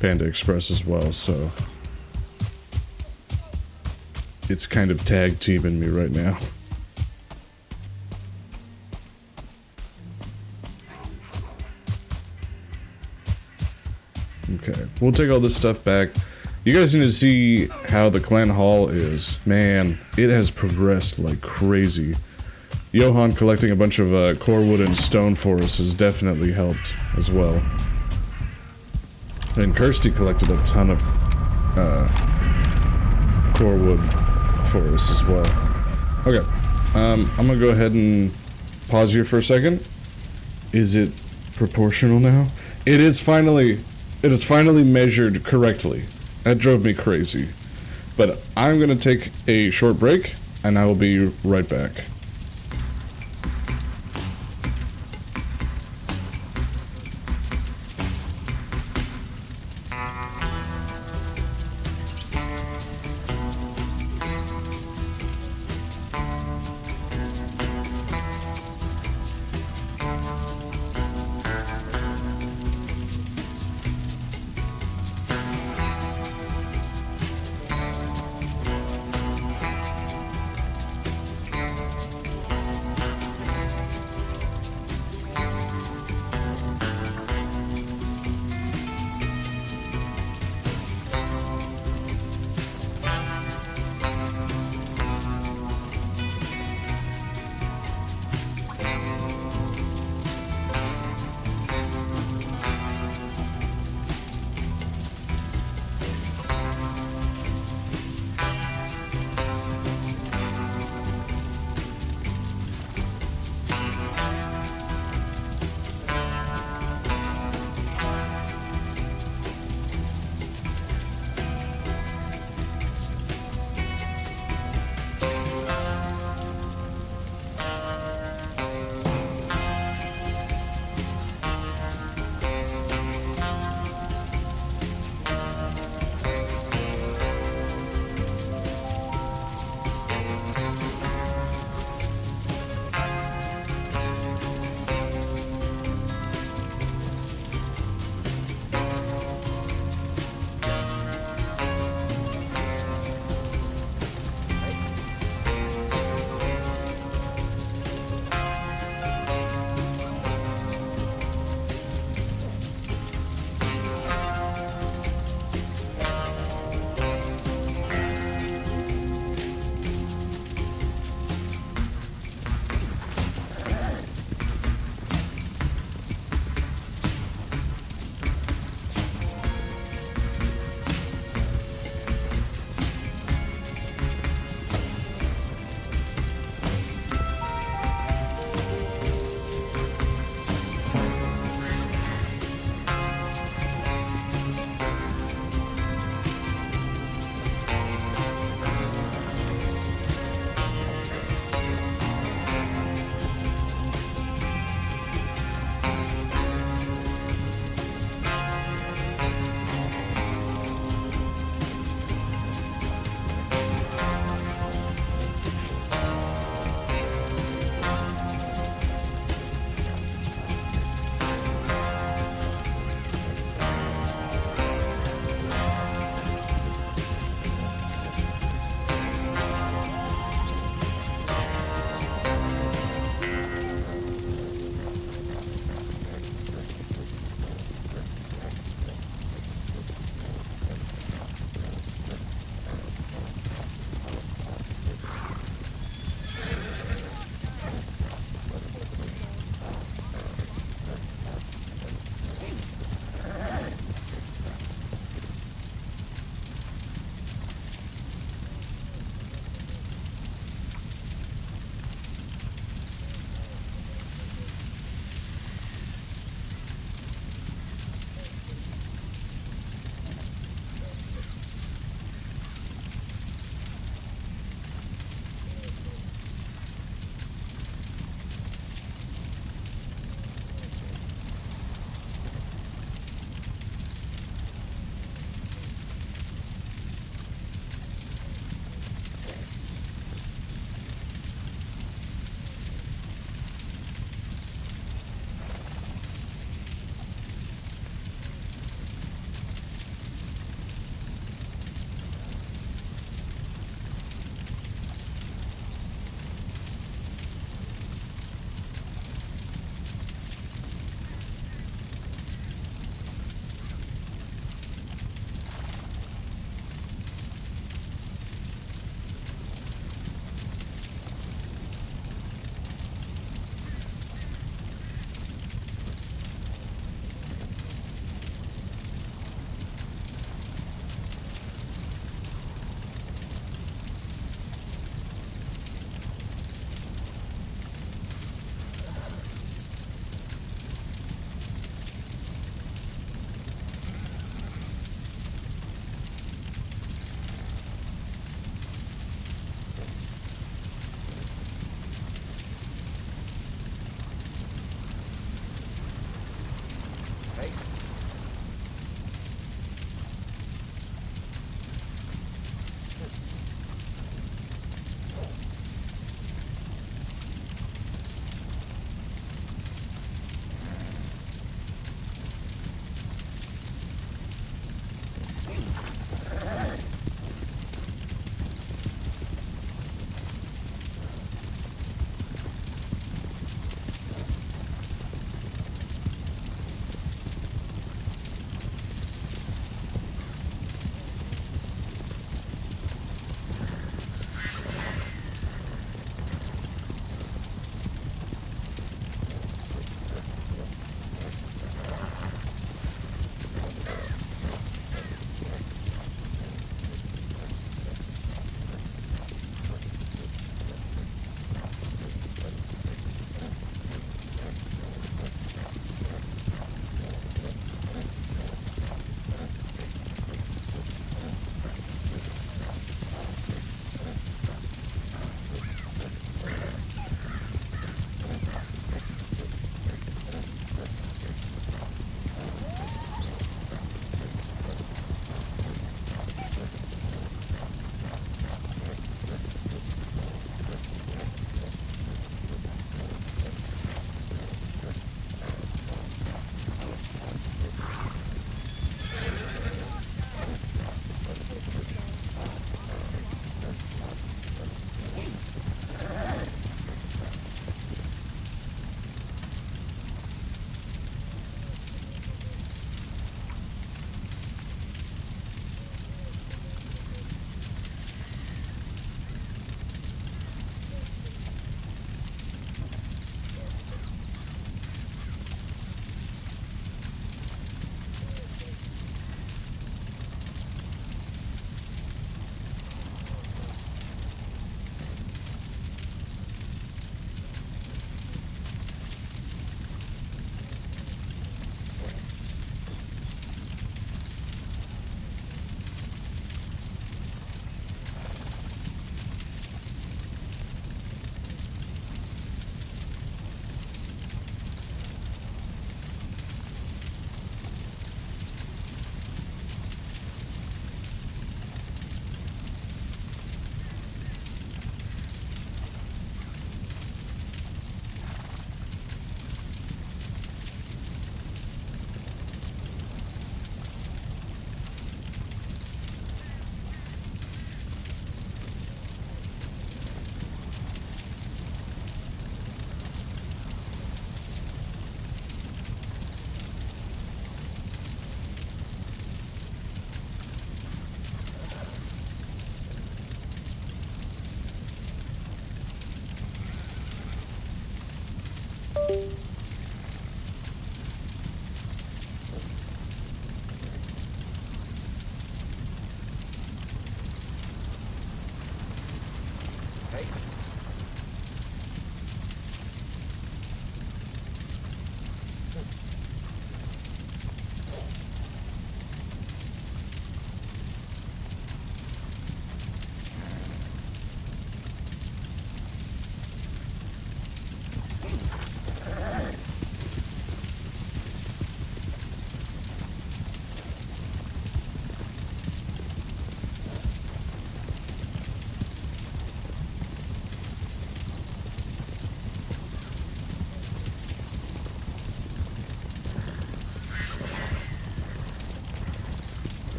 Panda Express as well, so it's kind of tag teaming me right now. Okay, we'll take all this stuff back. You guys need to see how the clan hall is. Man, it has progressed like crazy. Johan collecting a bunch of core wood and stone for us has definitely helped as well. And Kirsty collected a ton of core wood for us as well. Okay, I'm gonna go ahead and pause here for a second. Is it proportional now? It is finally measured correctly. That drove me crazy. But I'm gonna take a short break, and I will be right back.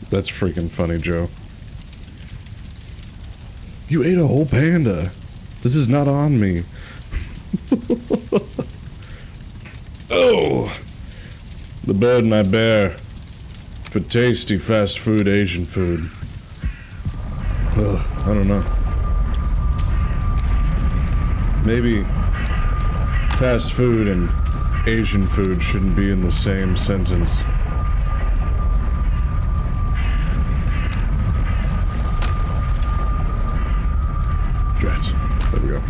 That's freaking funny, Joe. You ate a whole panda. This is not on me. Oh! The bird and I bear. For tasty fast food Asian food. Ugh, I don't know. Maybe fast food and Asian food shouldn't be in the same sentence. Drat. There we go.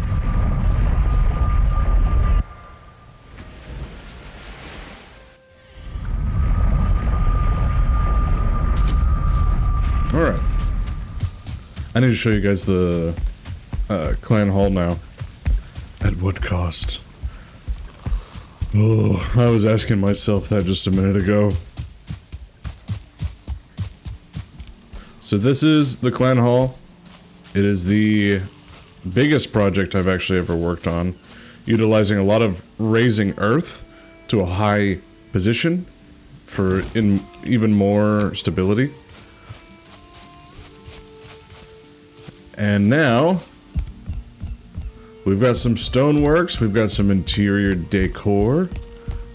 Alright. I need to show you guys the clan hall now. At what cost? Oh, I was asking myself that just a minute ago. So this is the clan hall. It is the biggest project I've actually ever worked on, utilizing a lot of raising earth to a high position for even more stability. And now We've got some stoneworks, we've got some interior decor.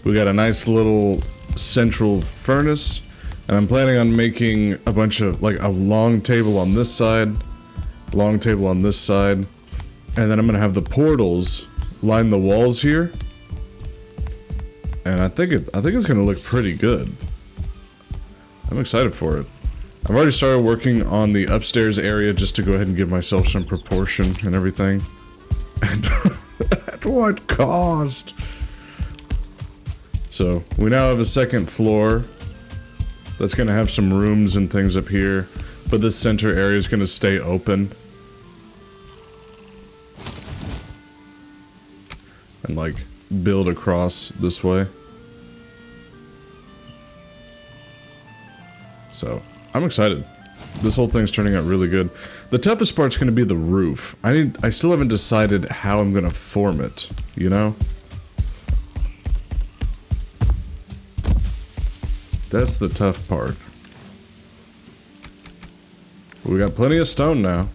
We got a nice little central furnace. And I'm planning on making a bunch of, like, a long table on this side, long table on this side, and then I'm gonna have the portals line the walls here. And I think it's gonna look pretty good. I'm excited for it. I've already started working on the upstairs area just to go ahead and give myself some proportion and everything. And at what cost? So, we now have a second floor that's gonna have some rooms and things up here, but this center area is gonna stay open. And like, build across this way. So, I'm excited. This whole thing's turning out really good. The toughest part's gonna be the roof. I still haven't decided how I'm gonna form it, you know? That's the tough part. We got plenty of stone now.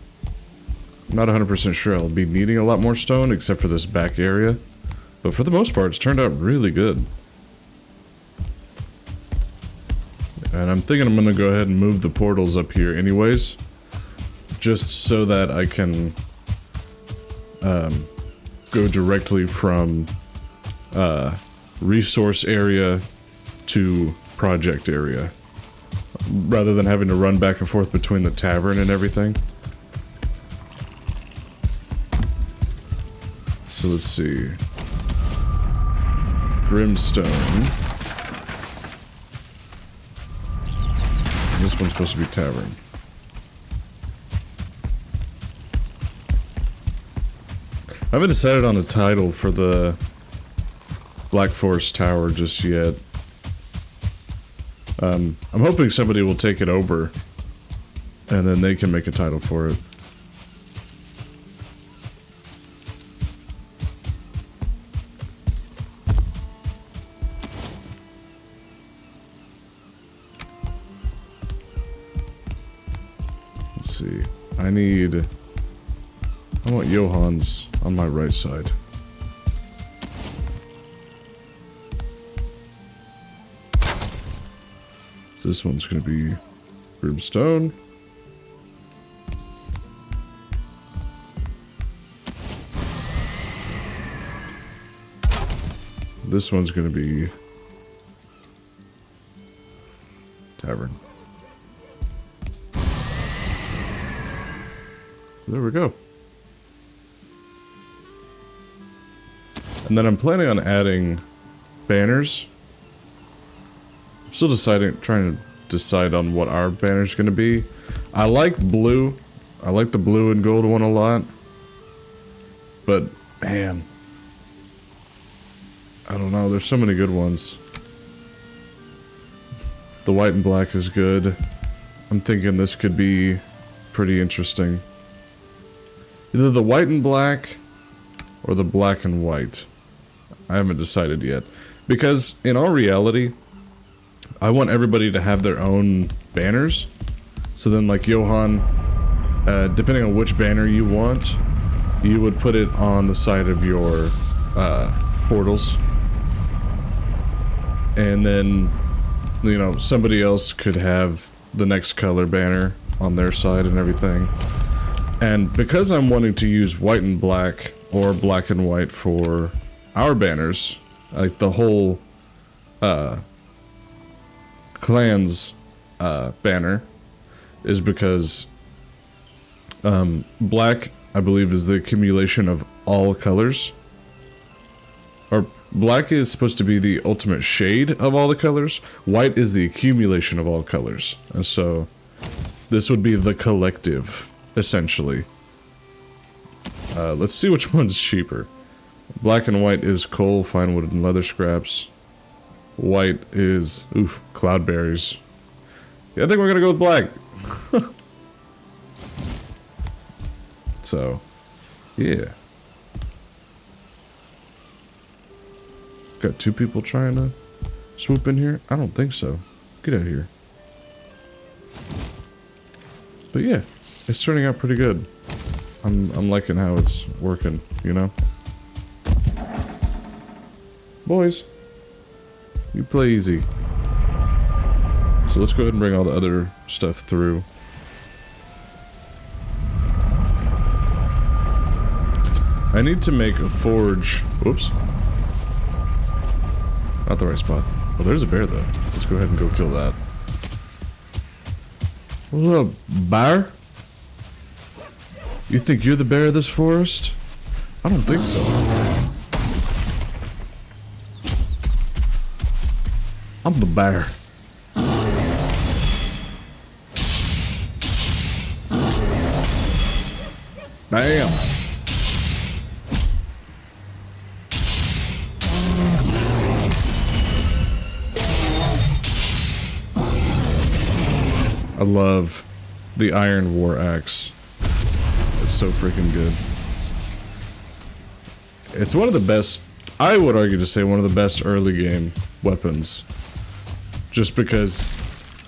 I'm not 100% sure I'll be needing a lot more stone except for this back area. But for the most part, it's turned out really good. And I'm thinking I'm gonna go ahead and move the portals up here anyways. Just so that I can go directly from resource area to project area. Rather than having to run back and forth between the tavern and everything. So let's see. Brimstone. This one's supposed to be tavern. I haven't decided on a title for the Black Forest Tower just yet. I'm hoping somebody will take it over, and then they can make a title for it. Let's see. I want Johan's on my right side. This one's gonna be brimstone. This one's gonna be tavern. There we go. And then I'm planning on adding banners. I'm still trying to decide on what our banner's gonna be. I like blue. I like the blue and gold one a lot. But, man. I don't know, there's so many good ones. The white and black is good. I'm thinking this could be pretty interesting. Either the white and black, or the black and white. I haven't decided yet. Because, in all reality, I want everybody to have their own banners. So then, like, Johan, depending on which banner you want, you would put it on the side of your portals. And then, you know, somebody else could have the next color banner on their side and everything. And because I'm wanting to use white and black, or black and white for our banners, like the whole clan's banner, is because black, I believe, is the accumulation of all colors. Or black is supposed to be the ultimate shade of all the colors. White is the accumulation of all colors. And so this would be the collective, essentially. Let's see which one's cheaper. Black and white is coal, fine wood, and leather scraps. White is, oof, cloudberries. Yeah, I think we're gonna go with black. So, yeah. Got two people trying to swoop in here? I don't think so. Get out of here. But yeah, it's turning out pretty good. I'm liking how it's working, you know? Boys, you play easy. So let's go ahead and bring all the other stuff through. I need to make a forge. Whoops. Not the right spot. Oh, there's a bear though. Let's go ahead and go kill that. What's up, bear? You think you're the bear of this forest? I don't think so. I'm the bear. Bam! I love the Iron War Axe. It's so freaking good. It's one of the best, I would argue to say one of the best early game weapons. Just because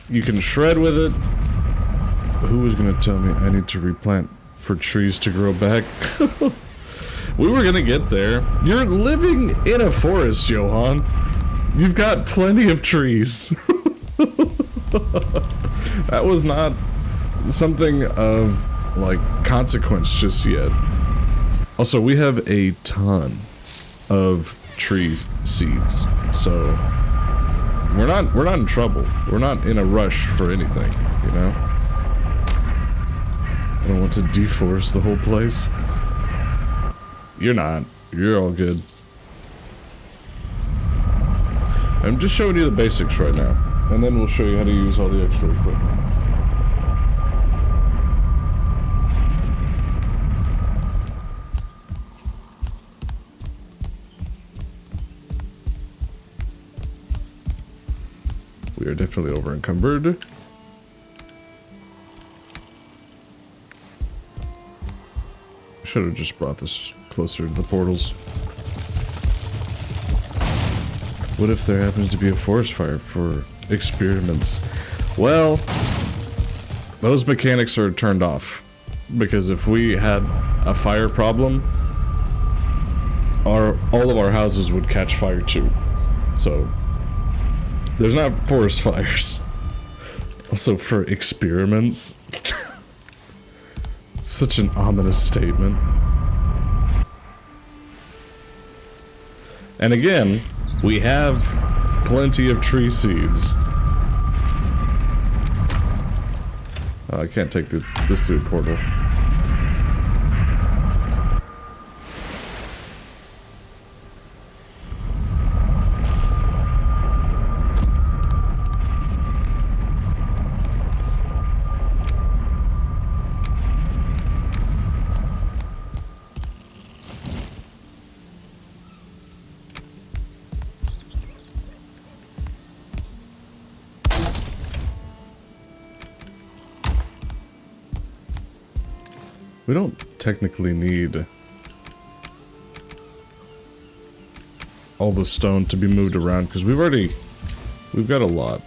you can shred with it. Who was gonna tell me I need to replant for trees to grow back? We were gonna get there. You're living in a forest, Johan. You've got plenty of trees. That was not something of, like, consequence just yet. Also, we have a ton of tree seeds, so we're not in trouble. We're not in a rush for anything, you know? I don't want to deforest the whole place. You're not. You're all good. I'm just showing you the basics right now, and then we'll show you how to use all the extra equipment. We are definitely over encumbered. Should have just brought this closer to the portals. What if there happens to be a forest fire for experiments? Well, those mechanics are turned off. Because if we had a fire problem, all of our houses would catch fire too. So there's not forest fires. Also for experiments. Such an ominous statement. And again, we have plenty of tree seeds. I can't take this through the portal. We don't technically need all the stone to be moved around because we've got a lot.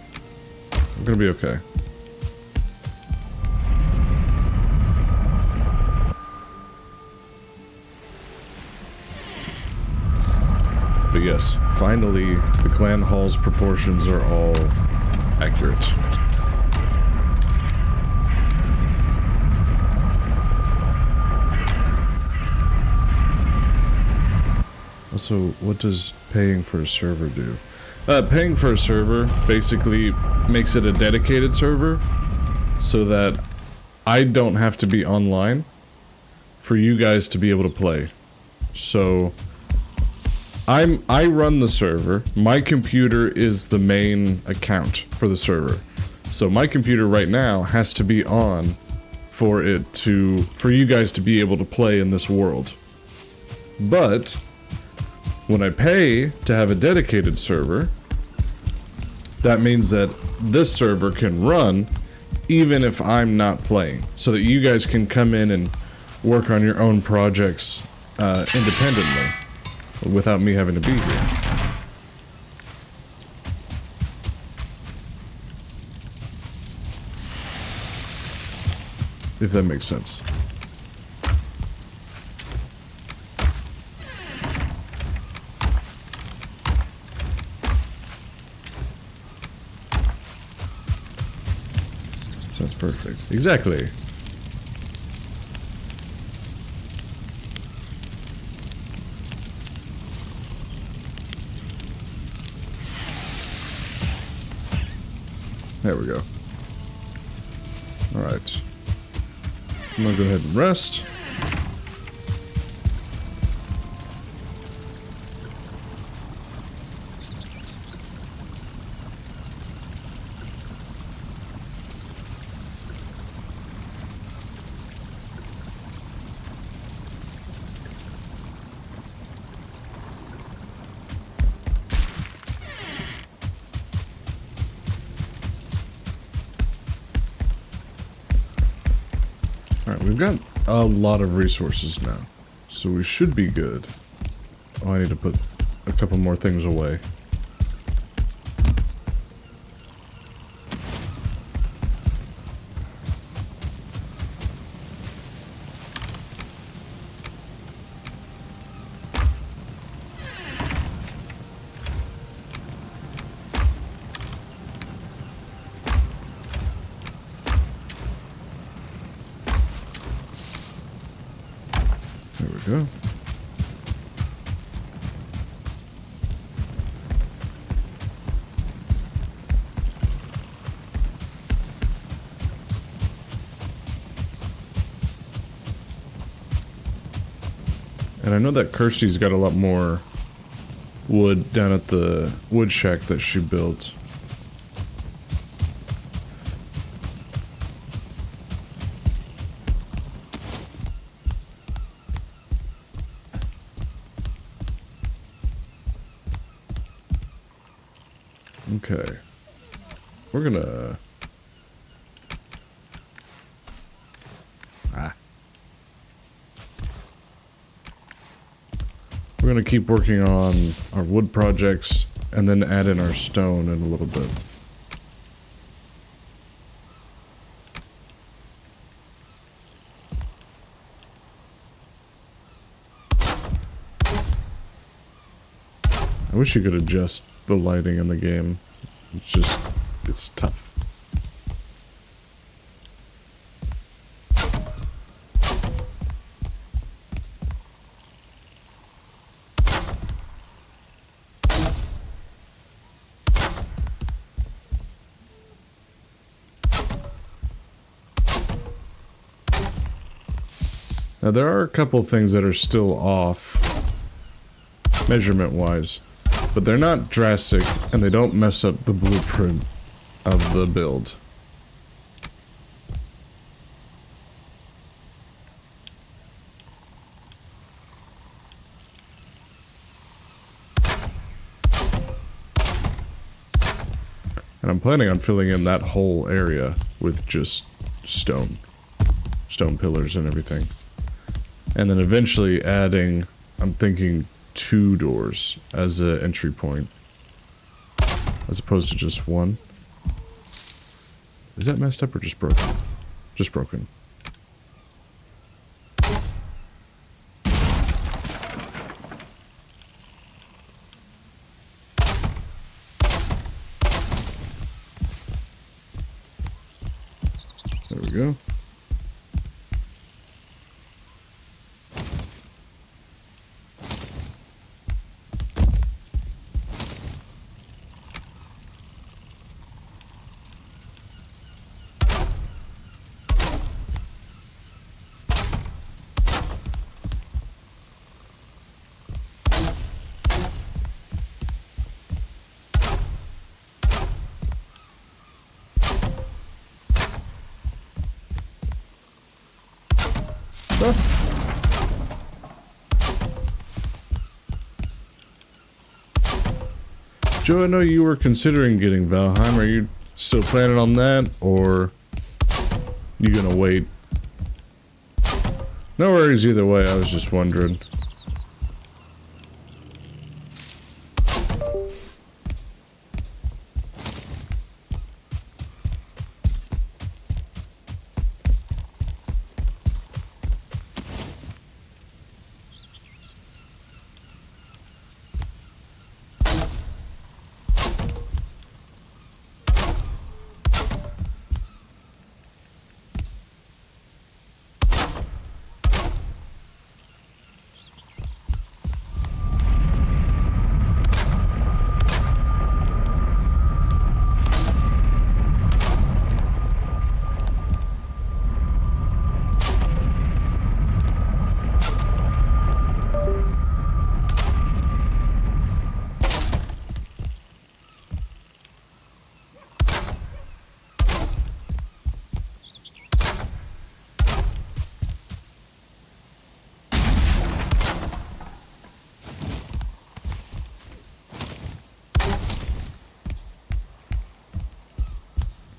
We're gonna be okay. But yes, finally the clan hall's proportions are all accurate. Also, what does paying for a server do? Paying for a server basically makes it a dedicated server so that I don't have to be online for you guys to be able to play. So I run the server. My computer is the main account for the server. So my computer right now has to be on for you guys to be able to play in this world. But when I pay to have a dedicated server, that means that this server can run even if I'm not playing, so that you guys can come in and work on your own projects independently without me having to be here. If that makes sense. Perfect. Exactly. There we go. Alright. I'm gonna go ahead and rest. Alright, we've got a lot of resources now, so we should be good. Oh, I need to put a couple more things away. There we go. And I know that Kirsty's got a lot more wood down at the wood shack that she built. Okay. We're gonna... We're gonna keep working on our wood projects, and then add in our stone in a little bit. I wish you could adjust the lighting in the game. It's just... it's tough. Now there are a couple things that are still off, measurement-wise, but they're not drastic, and they don't mess up the blueprint of the build. And I'm planning on filling in that whole area with just stone pillars and everything. And then eventually adding, I'm thinking, 2 doors as an entry point, as opposed to just one. Is that messed up or just broken? Just broken. There we go. Joe, I know you were considering getting Valheim. Are you still planning on that, or you gonna wait? No worries either way, I was just wondering.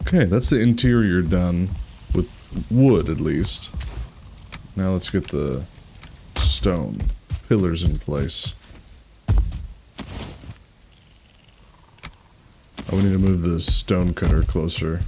Okay, that's the interior done. With wood, at least. Now let's get the stone pillars in place. Oh, we need to move the stone cutter closer.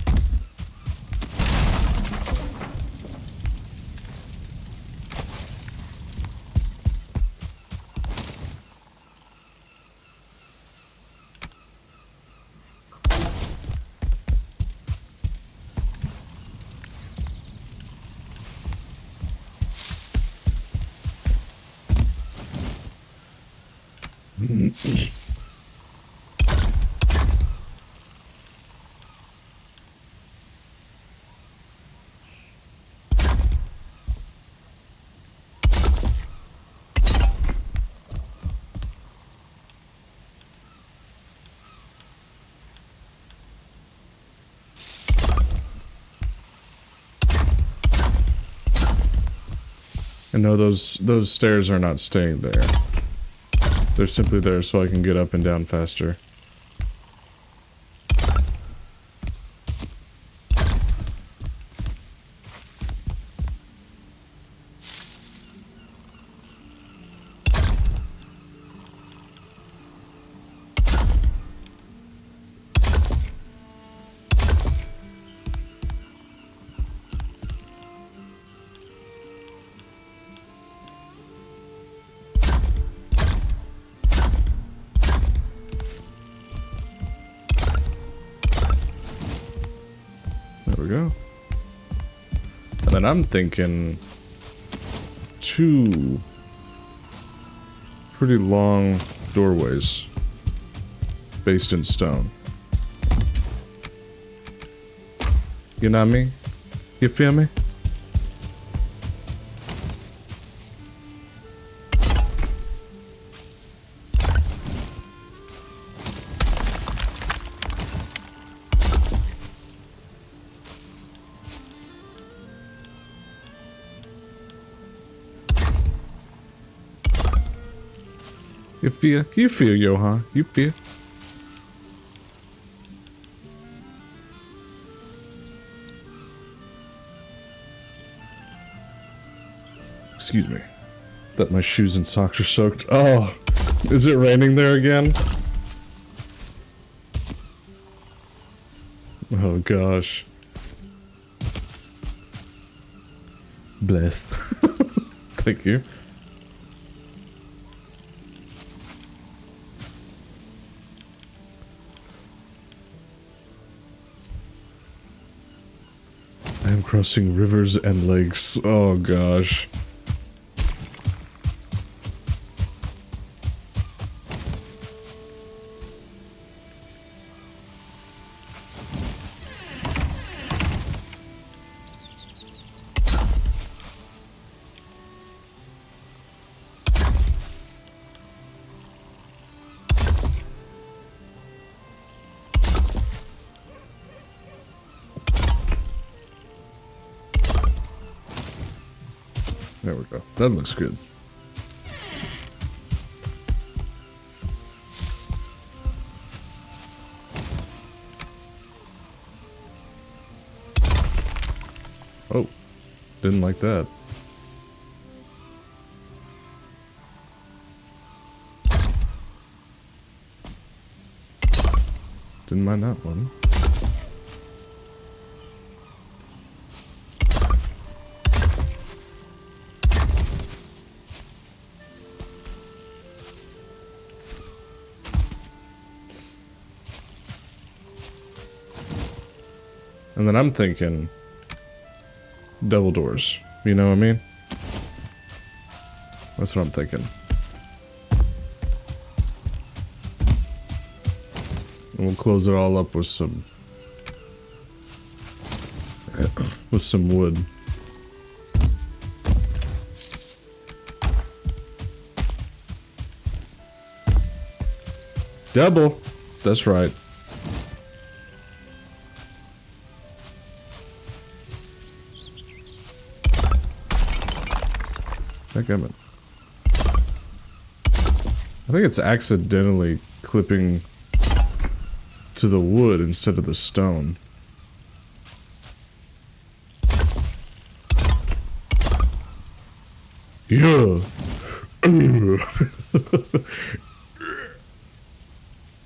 And no, those stairs are not staying there. They're simply there so I can get up and down faster. There we go. And then I'm thinking 2 pretty long doorways based in stone. You know what I mean? You feel me? You feel, Johan. You feel. Excuse me. That my shoes and socks are soaked. Oh, is it raining there again? Oh gosh. Bless. Thank you. I am crossing rivers and lakes. Oh gosh. There we go. That looks good. Oh, didn't like that. Didn't mind that one. And then I'm thinking double doors. You know what I mean? That's what I'm thinking. And we'll close it all up with some wood. Double. That's right. Backgammon. I think it's accidentally clipping to the wood instead of the stone. Yeah.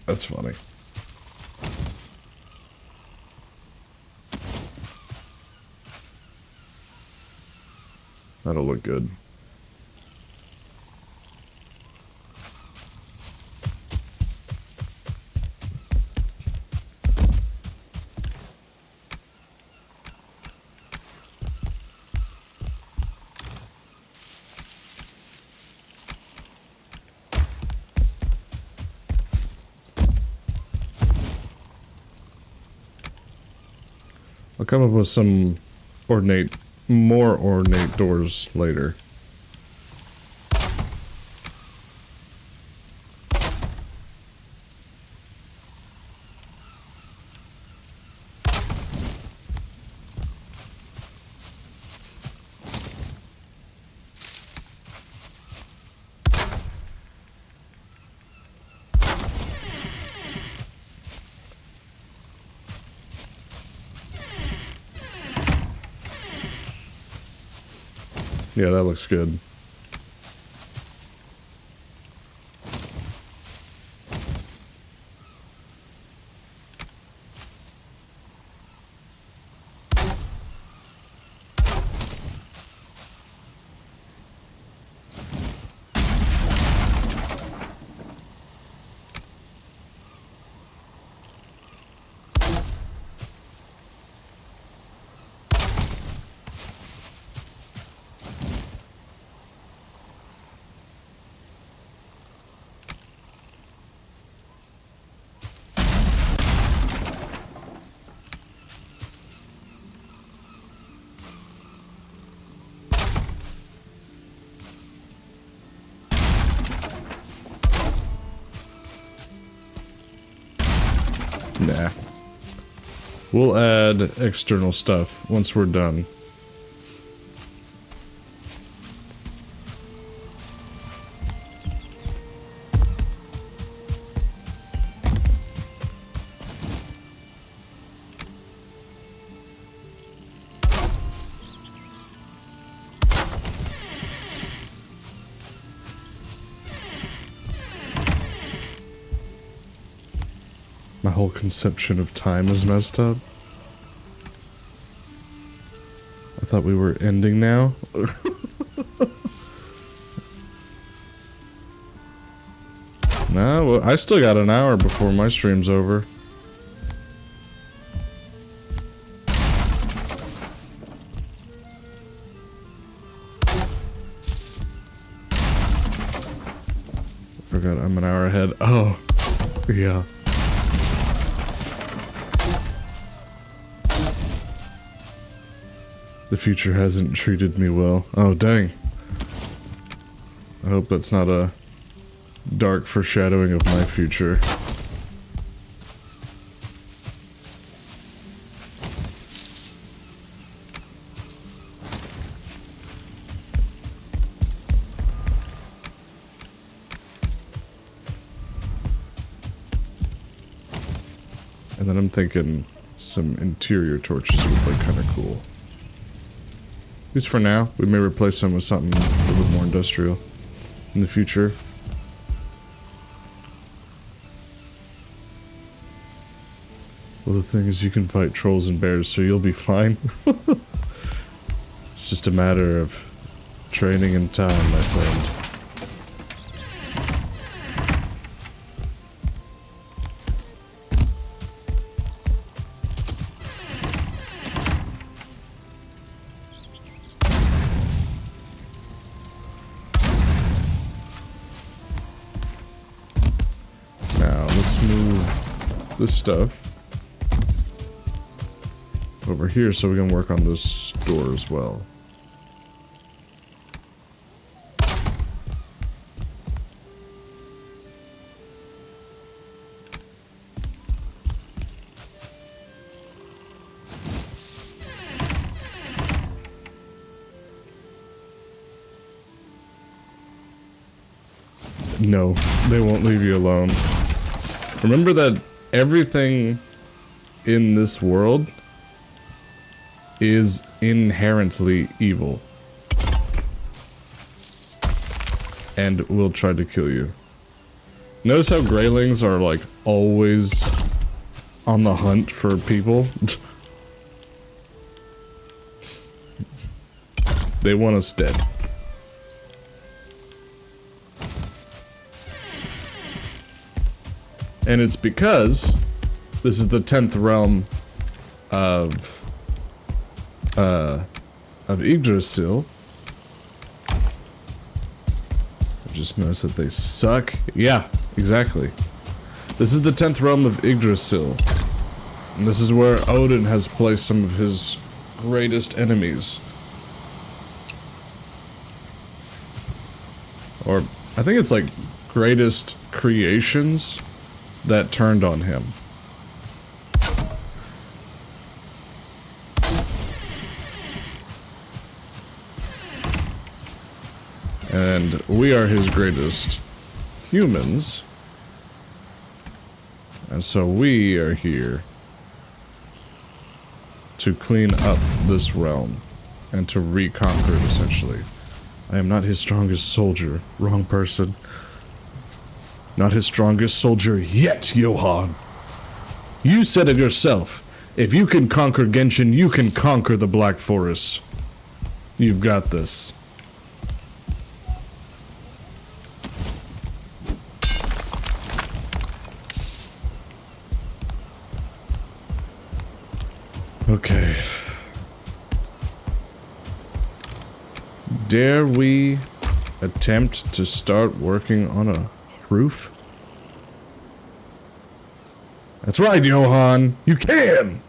That's funny. That'll look good. I'll come up with some more ornate doors later. Yeah, that looks good. Nah. We'll add external stuff once we're done. My whole conception of time is messed up. I thought we were ending now. No, well, I still got an hour before my stream's over. Forgot I'm an hour ahead. Oh, yeah. The future hasn't treated me well. Oh, dang. I hope that's not a dark foreshadowing of my future. And then I'm thinking some interior torches would look kind of cool. At least for now, we may replace them with something a little bit more industrial in the future. Well, the thing is, you can fight trolls and bears, so you'll be fine. It's just a matter of training and time, my friend. This stuff over here so we can work on this door as well. No, they won't leave you alone. Remember that everything in this world is inherently evil. and will try to kill you. Notice how Greylings are like always on the hunt for people? They want us dead. And it's because this is the 10th realm of Yggdrasil. I just noticed that they suck. Yeah, exactly. This is the 10th realm of Yggdrasil. And this is where Odin has placed some of his greatest enemies. Or, I think it's like greatest creations that turned on him. And we are his greatest humans. And so we are here to clean up this realm and to reconquer it, essentially. I am not his strongest soldier. Wrong person. Not his strongest soldier yet, Johan. You said it yourself. If you can conquer Genshin, you can conquer the Black Forest. You've got this. Okay. Dare we attempt to start working on a roof? That's right, Johan. You can!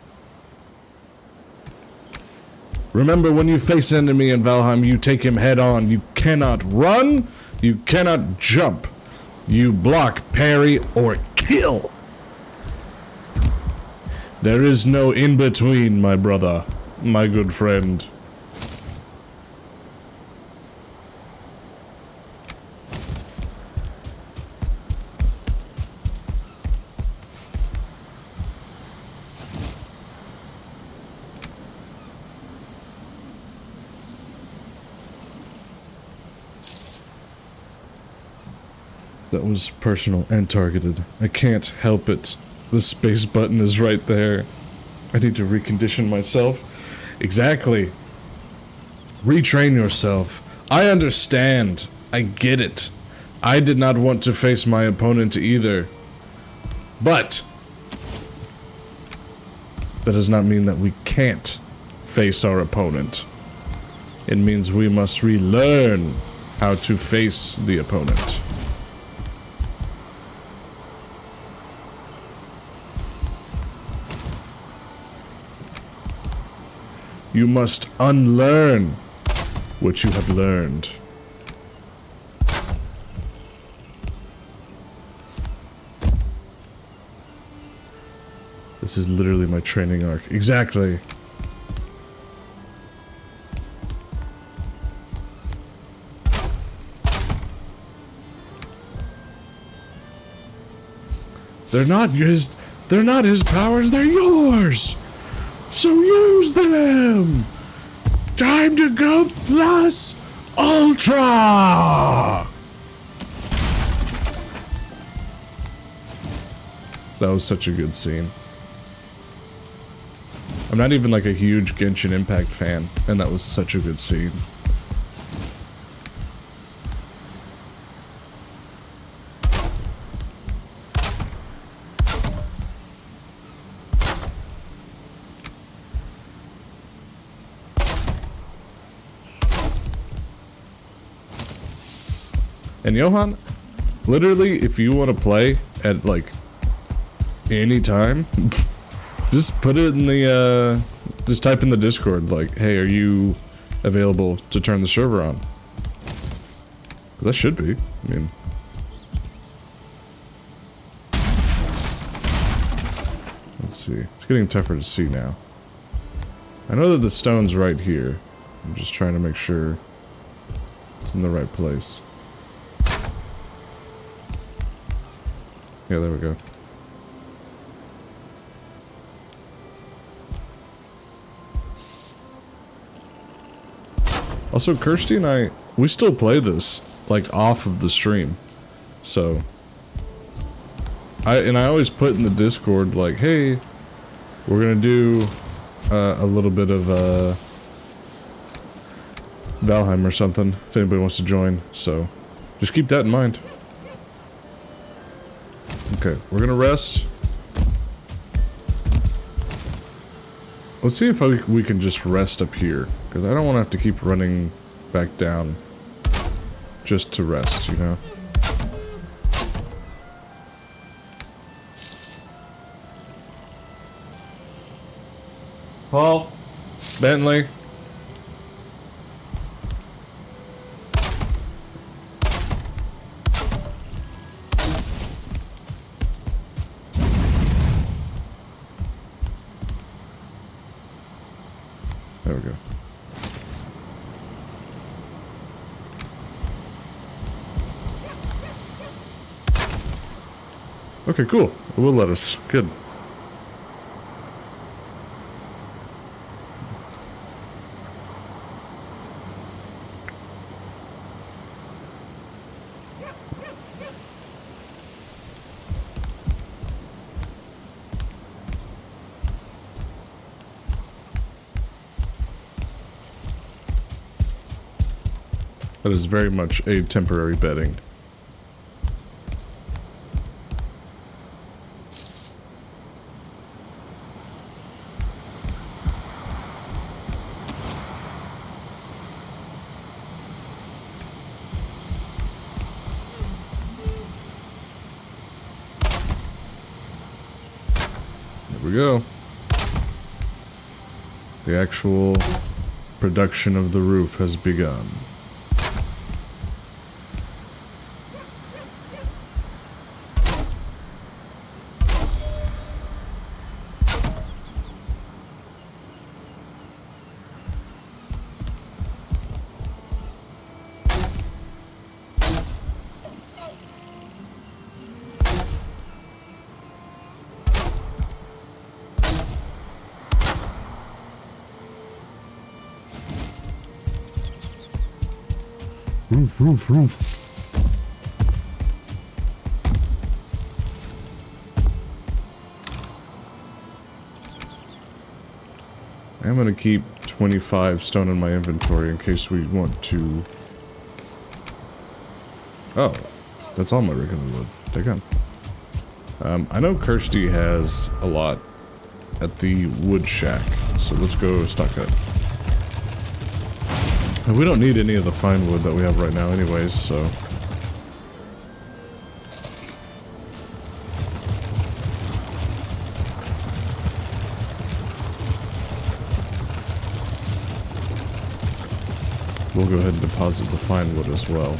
Remember, when you face an enemy in Valheim, you take him head on. You cannot run. You cannot jump. You block, parry, or kill. There is no in-between, my brother. My good friend. That was personal and targeted. I can't help it. The space button is right there. I need to recondition myself. Exactly. Retrain yourself. I understand. I get it. I did not want to face my opponent either. But that does not mean that we can't face our opponent. It means we must relearn how to face the opponent. You must unlearn what you have learned. This is literally my training arc. Exactly. They're not his powers, they're yours! So use them! Time to go plus ultra! That was such a good scene. I'm not even like a huge Genshin Impact fan, and that was such a good scene. And Johan, literally, if you want to play at, like, any time, just put it in the, just type in the Discord, like, hey, are you available to turn the server on? 'Cause that should be, I mean. Let's see, it's getting tougher to see now. I know that the stone's right here. I'm just trying to make sure it's in the right place. Yeah, there we go. Also, Kirsty and I, we still play this. like, off of the stream. So, I always put in the Discord, like, hey, we're gonna do a little bit of Valheim or something, if anybody wants to join, so just keep that in mind. Okay, we're gonna rest. Let's see if we can just rest up here, because I don't want to have to keep running back down just to rest, you know? Paul? Bentley? There we go. Okay, cool. It will let us. Good. That is very much a temporary bedding. There we go. The actual production of the roof has begun. Roof, roof, roof. I'm gonna keep 25 stone in my inventory in case we want to... Oh, that's all my regular wood. Take on. I know Kirsty has a lot at the wood shack, so let's go stock up. And we don't need any of the fine wood that we have right now anyways, so... we'll go ahead and deposit the fine wood as well.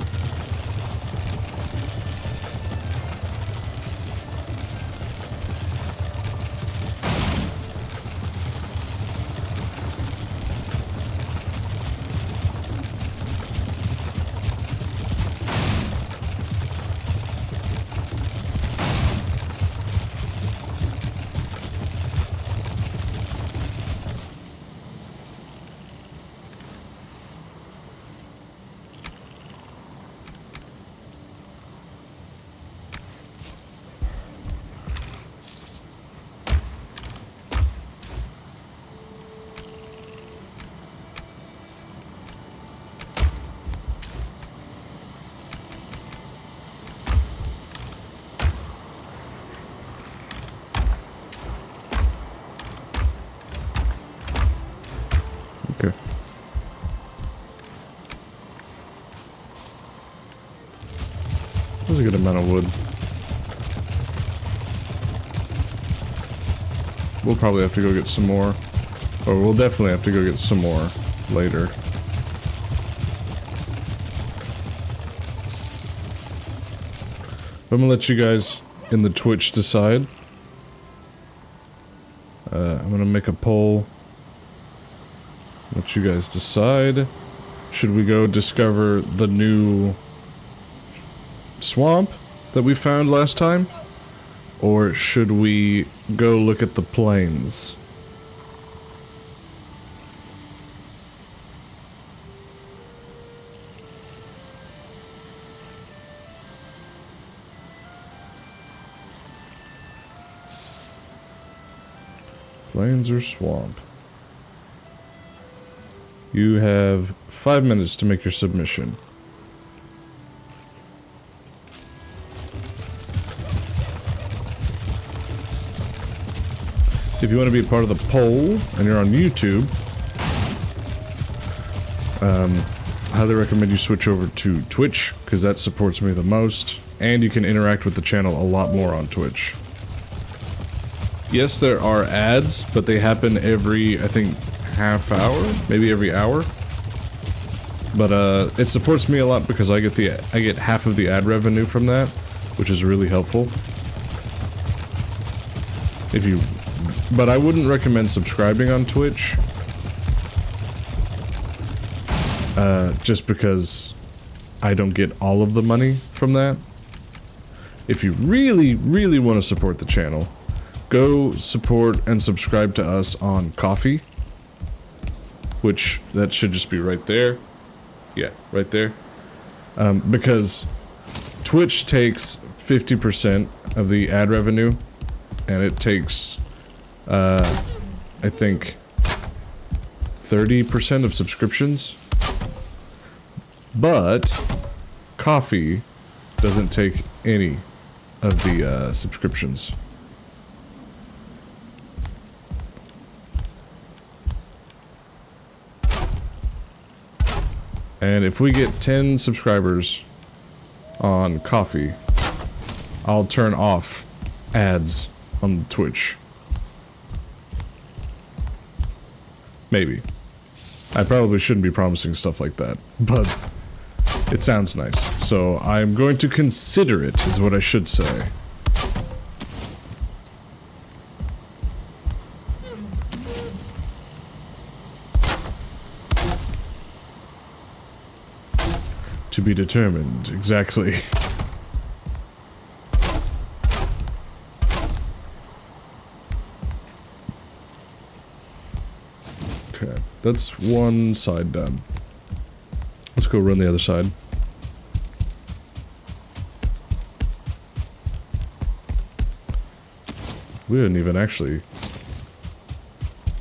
Okay. That's a good amount of wood. We'll probably have to go get some more. Or we'll definitely have to go get some more later. I'm gonna let you guys in the Twitch decide. I'm gonna make a poll. Let you guys decide. Should we go discover the new swamp that we found last time? Or should we go look at the plains? Plains or swamp? You have 5 minutes to make your submission. If you want to be a part of the poll and you're on YouTube, I highly recommend you switch over to Twitch, because that supports me the most, and you can interact with the channel a lot more on Twitch. Yes, there are ads, but they happen every, I think, half hour, maybe every hour. But it supports me a lot because I get half of the ad revenue from that, which is really helpful. But I wouldn't recommend subscribing on Twitch. Just because I don't get all of the money from that. If you really, really want to support the channel, go support and subscribe to us on Ko-fi. Which, that should just be right there. Yeah, right there. Because Twitch takes 50% of the ad revenue, and it takes, I think, 30% of subscriptions. But Ko-fi doesn't take any of the subscriptions. And if we get 10 subscribers on Ko-fi, I'll turn off ads on Twitch. Maybe. I probably shouldn't be promising stuff like that, but it sounds nice. So I'm going to consider it, is what I should say. To be determined, exactly. Okay, that's one side done. Let's go run the other side. We didn't even actually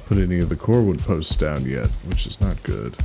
put any of the core wood posts down yet, which is not good.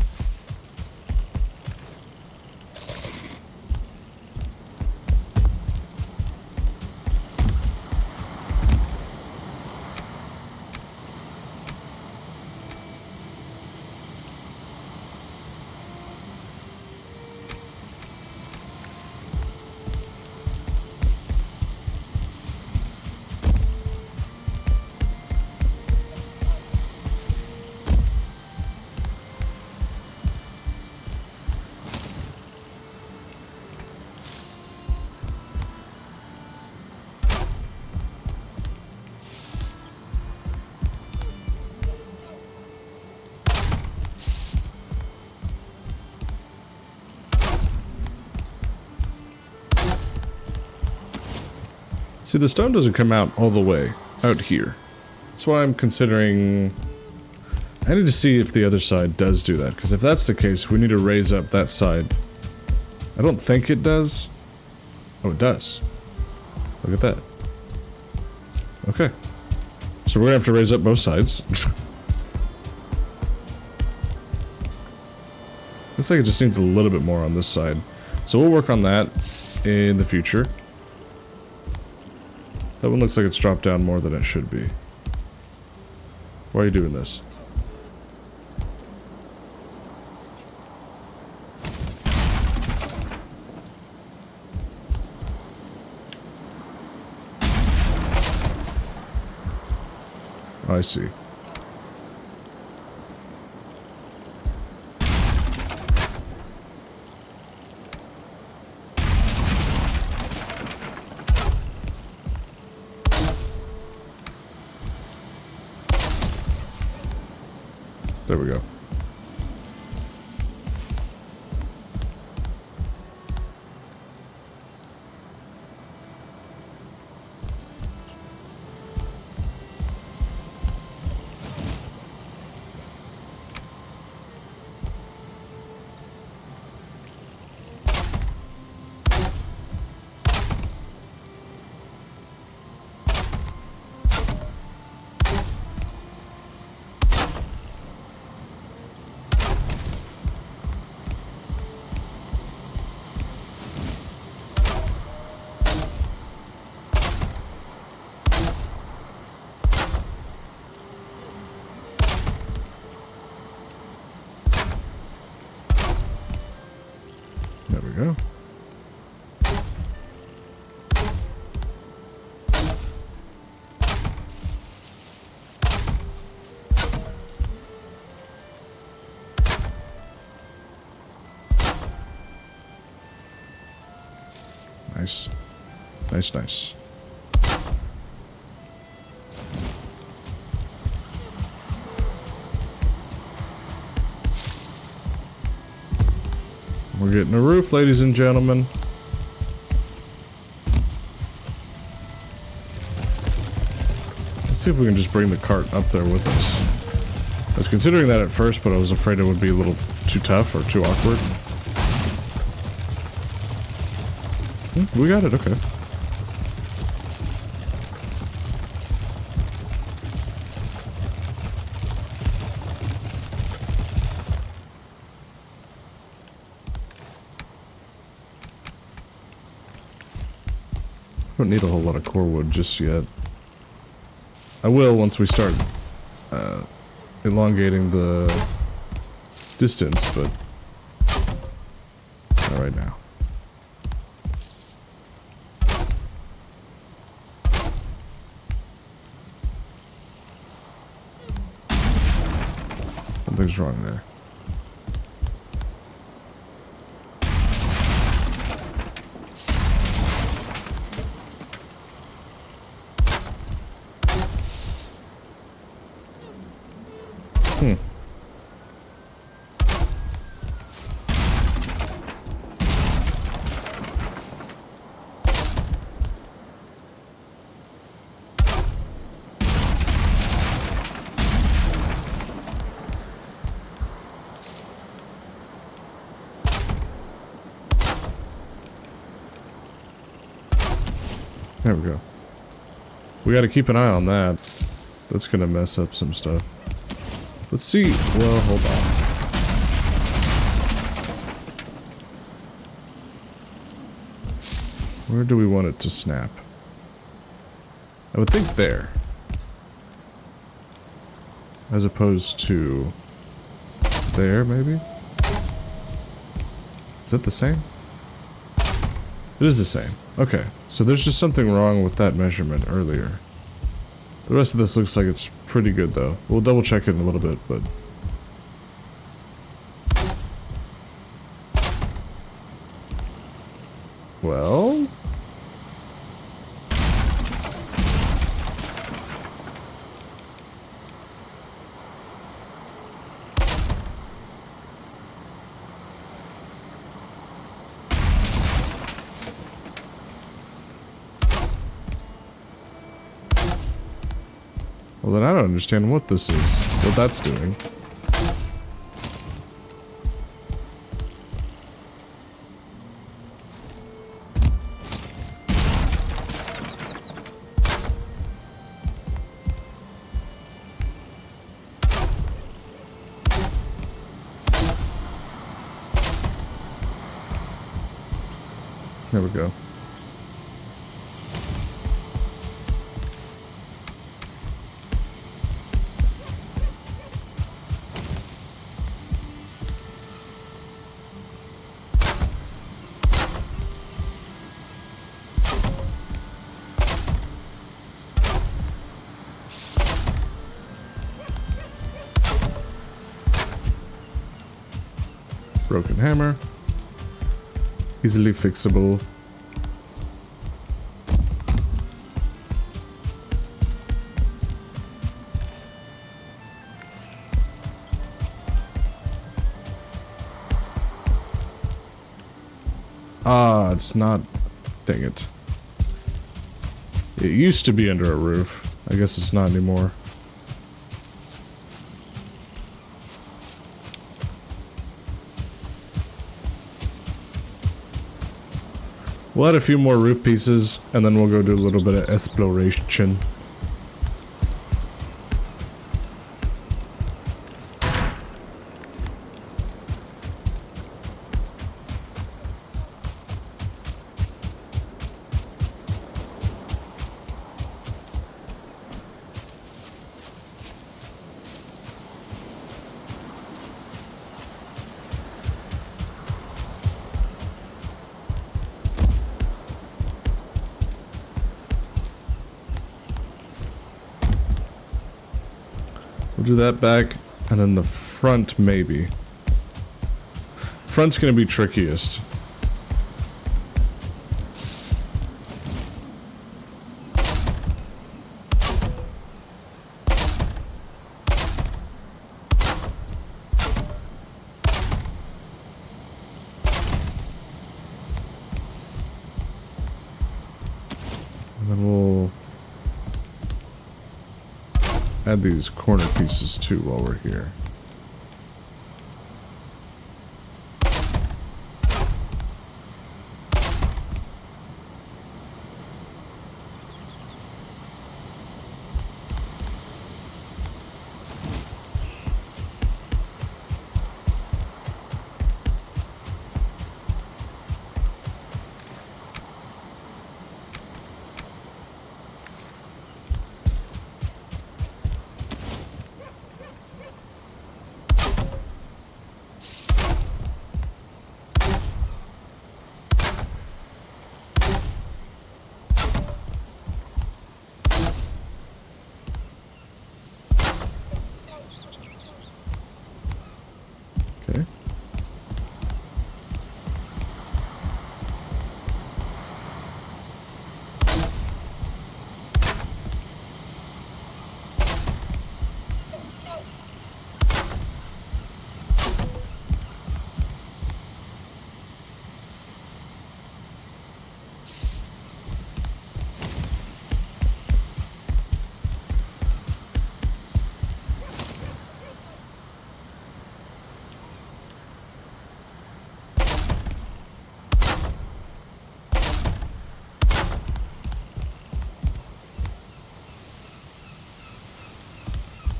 See, the stone doesn't come out all the way out here. That's why I'm considering... I need to see if the other side does do that, because if that's the case, we need to raise up that side. I don't think it does. Oh, it does. Look at that. Okay. So we're gonna have to raise up both sides. Looks like it just needs a little bit more on this side. So we'll work on that in the future. That one looks like it's dropped down more than it should be. Why are you doing this? I see. There we go. go. Nice. Nice, nice. We're getting a roof, ladies and gentlemen. Let's see if we can just bring the cart up there with us. I was considering that at first, but I was afraid it would be a little too tough or too awkward. We got it, okay. Don't need a whole lot of core wood just yet. I will once we start elongating the distance, but not right now. Something's wrong there. There we go. We gotta keep an eye on that. That's gonna mess up some stuff. Let's see. Well, hold on. Where do we want it to snap? I would think there. As opposed to there, maybe? Is that the same? It is the same. Okay, so there's just something wrong with that measurement earlier. The rest of this looks like it's pretty good, though. We'll double check it in a little bit, but... Well... Well, then I don't understand what this is, what that's doing. There we go. Broken hammer. Easily fixable. Ah, it's not. Dang it. It used to be under a roof. I guess it's not anymore. We'll add a few more roof pieces, and then we'll go do a little bit of exploration. do that back, and then the front maybe. Front's gonna be trickiest. And then we'll add these corner pieces too while we're here. Okay.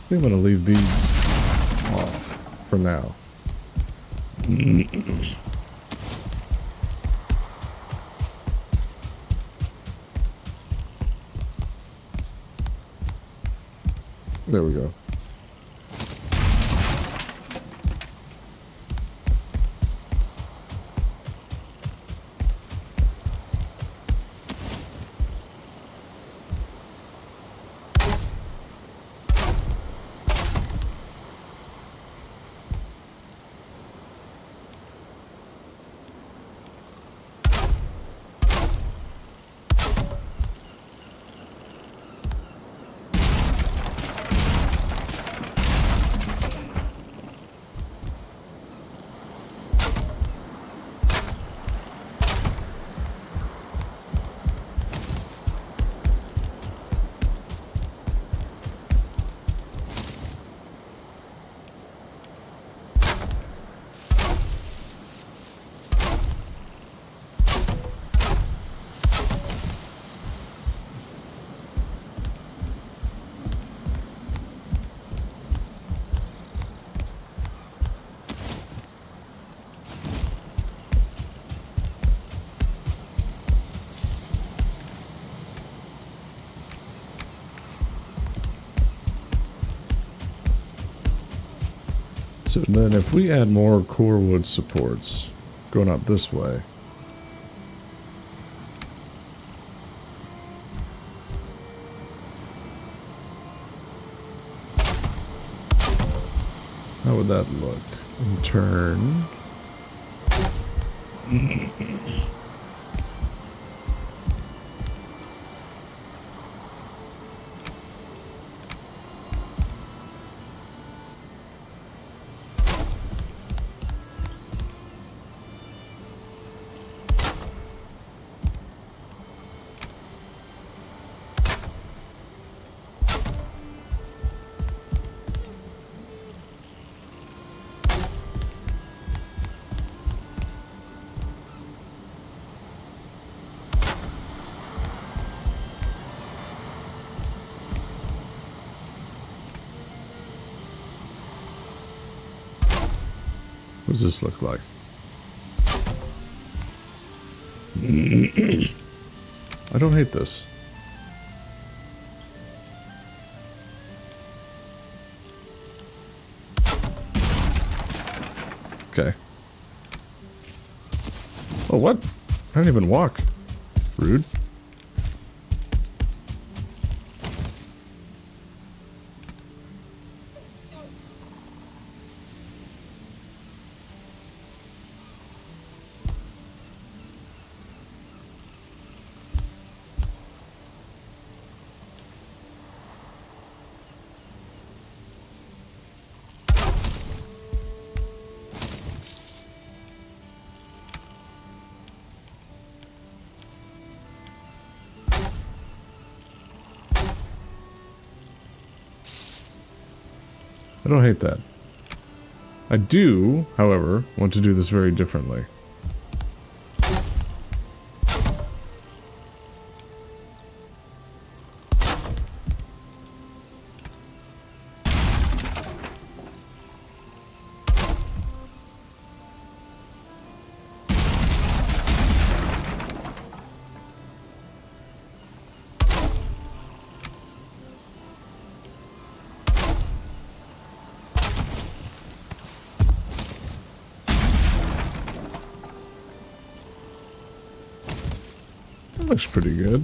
I think I'm gonna leave these off for now. There we go. So then if we add more core wood supports going up this way, how would that look? In turn. What does this look like? I don't hate this. Okay. Oh, what? I didn't even walk. Rude. I don't hate that. I do, however, want to do this very differently. Looks pretty good.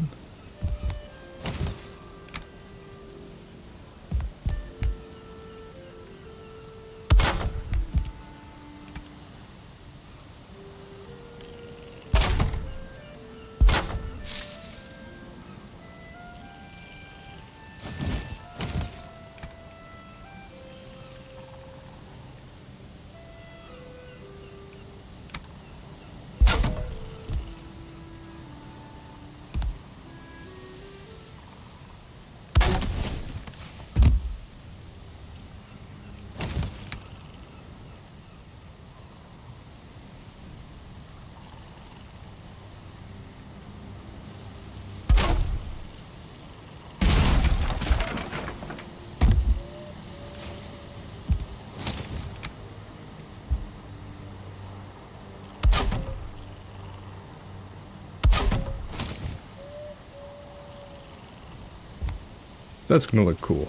That's gonna look cool.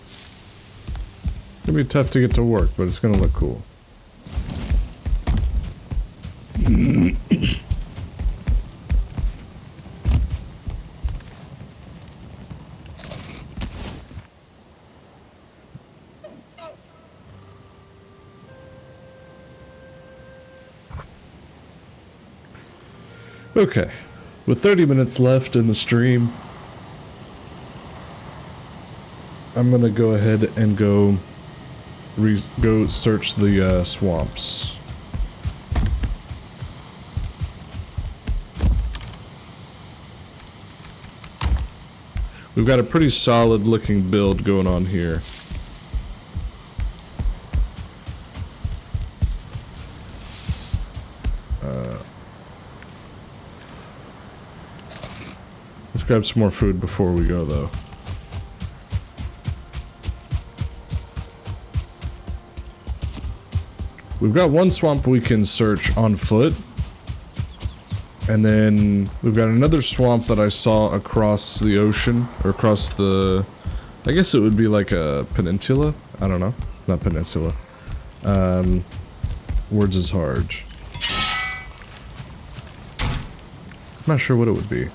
It's gonna be tough to get to work, but it's gonna look cool. Okay, with 30 minutes left in the stream, I'm gonna go ahead and go search the swamps. We've got a pretty solid looking build going on here. Let's grab some more food before we go though. We've got one swamp we can search on foot. And then we've got another swamp that I saw across the ocean, or across the... I guess it would be like a peninsula? I don't know. Not peninsula. Words is hard. I'm not sure what it would be.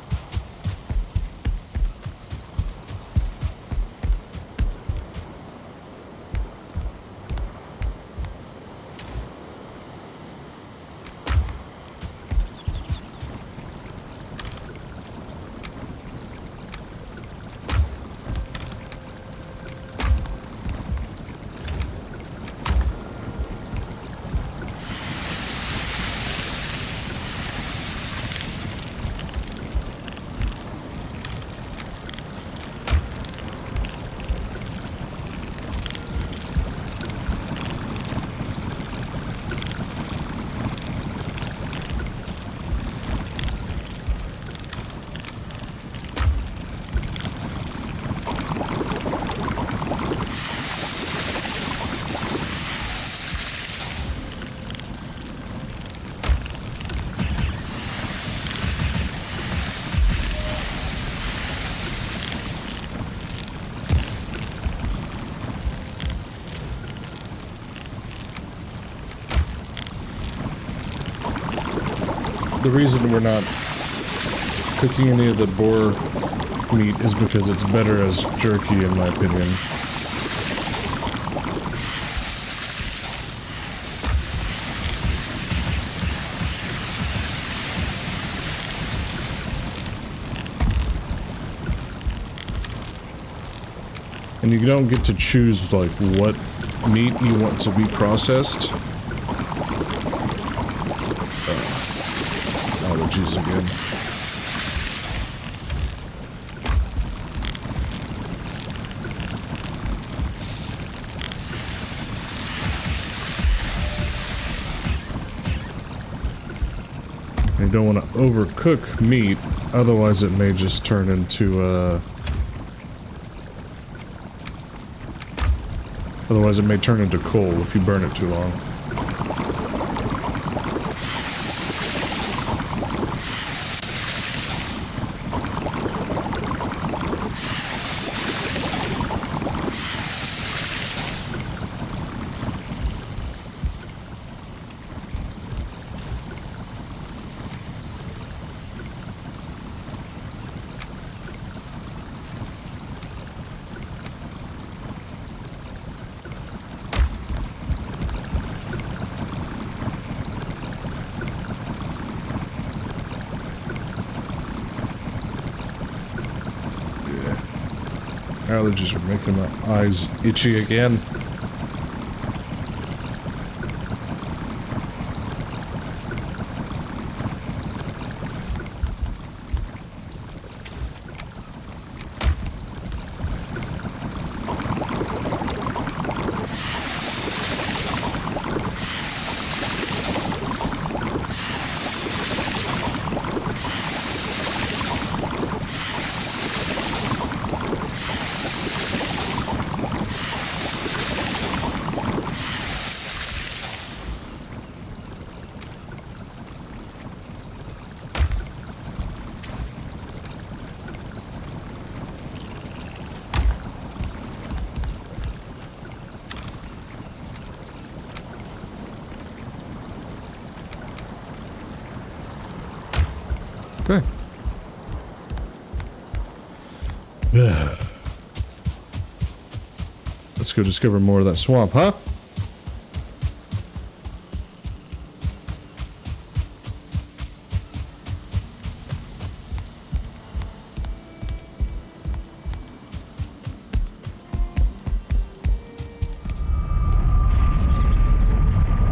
The reason we're not cooking any of the boar meat is because it's better as jerky, in my opinion. And you don't get to choose, like, what meat you want to be processed. Allergies again. don't want to overcook meat, otherwise it may just turn into otherwise it may turn into coal if you burn it too long. Allergies are making my eyes itchy again. Okay. Let's go discover more of that swamp, huh?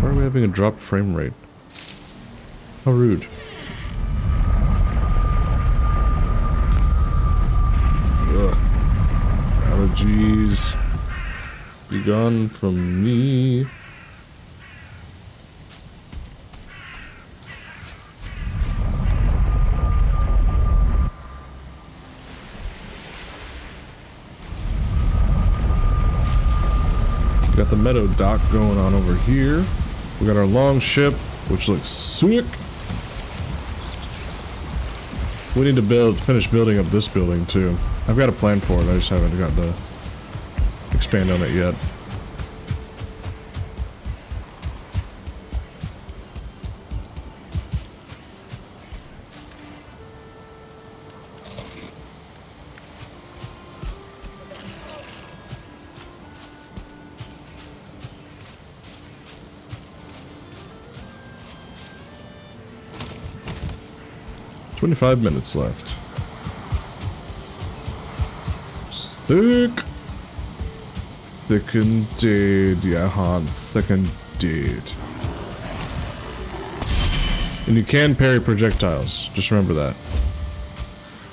Why are we having a drop frame rate? How rude. Allergies. Be gone from me. We got the meadow dock going on over here. We got our long ship, which looks sick. We need to finish building up this building too. I've got a plan for it, I just haven't got to expand on it yet. "25 minutes left. Thick. Thick and dead, yeah, Han. Thick and dead. And you can parry projectiles. Just remember that.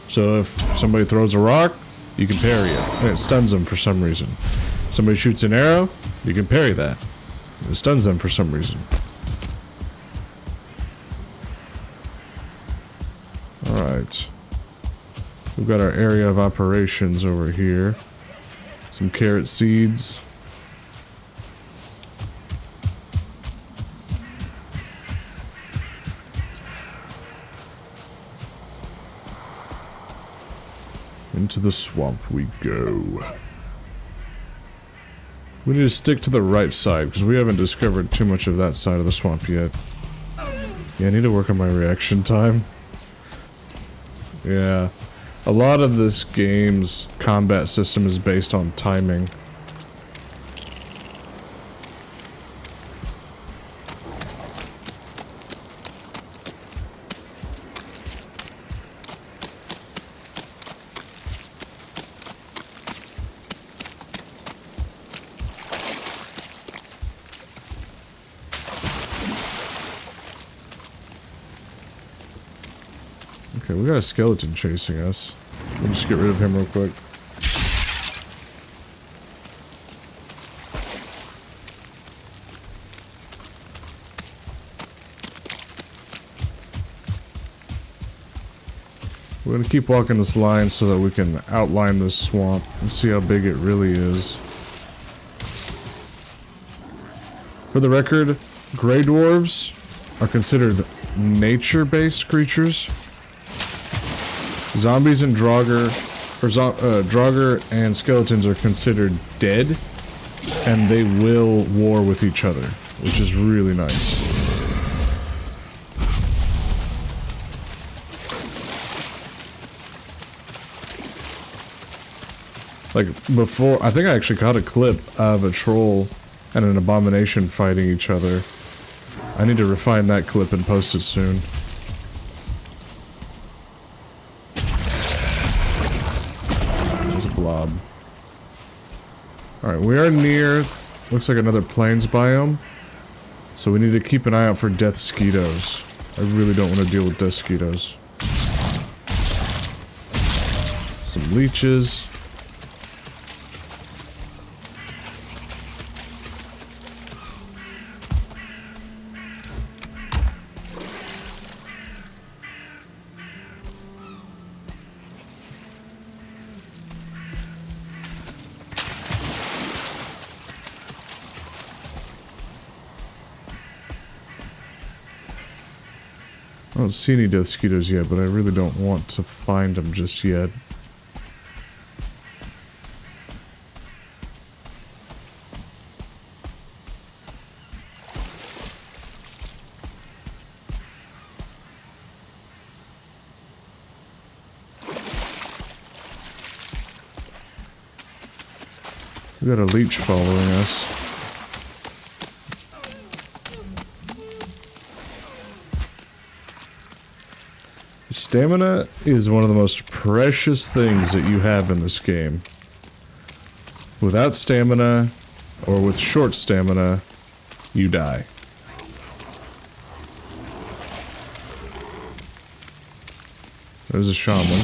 So if somebody throws a rock, you can parry it. And it stuns them for some reason. Somebody shoots an arrow, you can parry that. It stuns them for some reason. Alright. We've got our area of operations over here. Some carrot seeds. Into the swamp we go. We need to stick to the right side because we haven't discovered too much of that side of the swamp yet. Yeah, I need to work on my reaction time. Yeah. A lot of this game's combat system is based on timing. Okay, we got a skeleton chasing us. We'll just get rid of him real quick. We're gonna keep walking this line so that we can outline this swamp and see how big it really is. For the record, Grey Dwarves are considered nature-based creatures. Zombies and Draugr, Draugr and skeletons are considered dead, and they will war with each other, which is really nice. Like, before, I think I actually caught a clip of a troll and an abomination fighting each other. I need to refine that clip and post it soon. There's a blob. Alright, we are near, looks like another plains biome. So we need to keep an eye out for death skeetos. I really don't want to deal with death skeetos. Some leeches. I don't see any death skeetos yet, but I really don't want to find them just yet. We got a leech following us. Stamina is one of the most precious things that you have in this game. Without stamina, or with short stamina, you die. There's a shaman.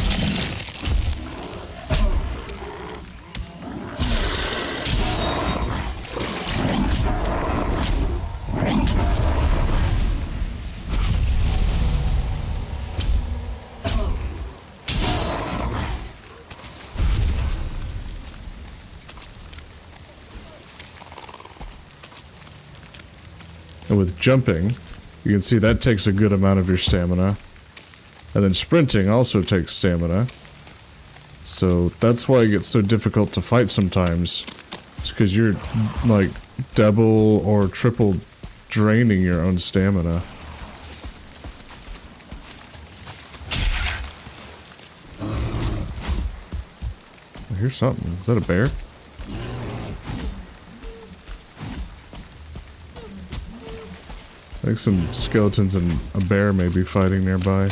And with jumping, you can see that takes a good amount of your stamina. And then sprinting also takes stamina. So that's why it gets so difficult to fight sometimes. It's because you're, like, double or triple draining your own stamina. I hear something. Is that a bear? I think some skeletons and a bear may be fighting nearby.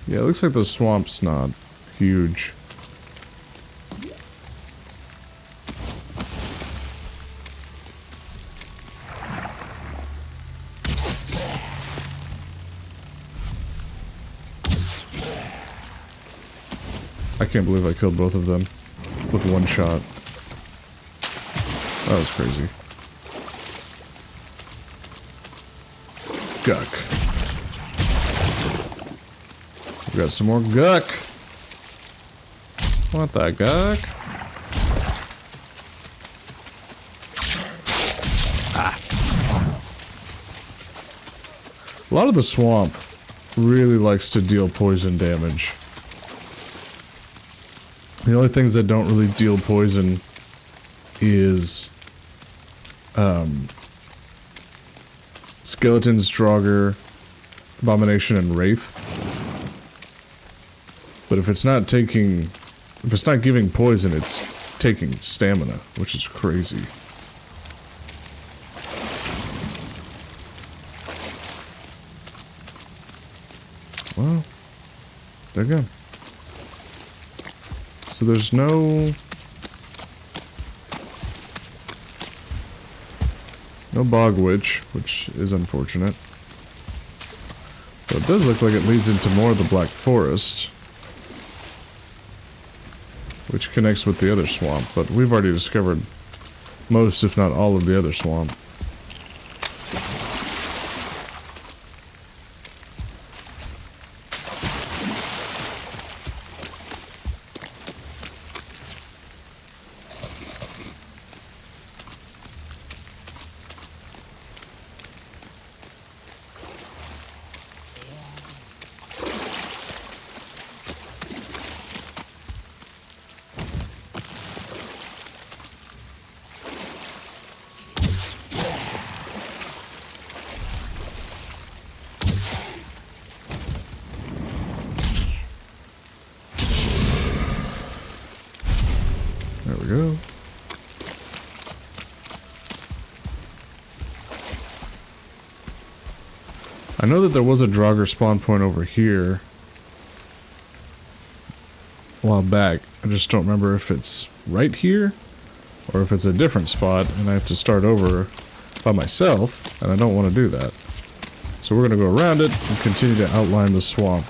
Yeah, it looks like the swamp's not huge. I can't believe I killed both of them with one shot. That was crazy. Guck. We got some more guck. What the guck? Ah. A lot of the swamp really likes to deal poison damage. The only things that don't really deal poison is skeletons, Draugr, abomination, and wraith. But if it's not giving poison, it's taking stamina, which is crazy. Well, there you go. So there's no bog witch, which is unfortunate. It does look like it leads into more of the Black Forest, which connects with the other swamp, but we've already discovered most, if not all, of the other swamp. There we go. I know that there was a Draugr spawn point over here a while back. I just don't remember if it's right here or if it's a different spot and I have to start over by myself, and I don't want to do that. So we're going to go around it and continue to outline the swamp.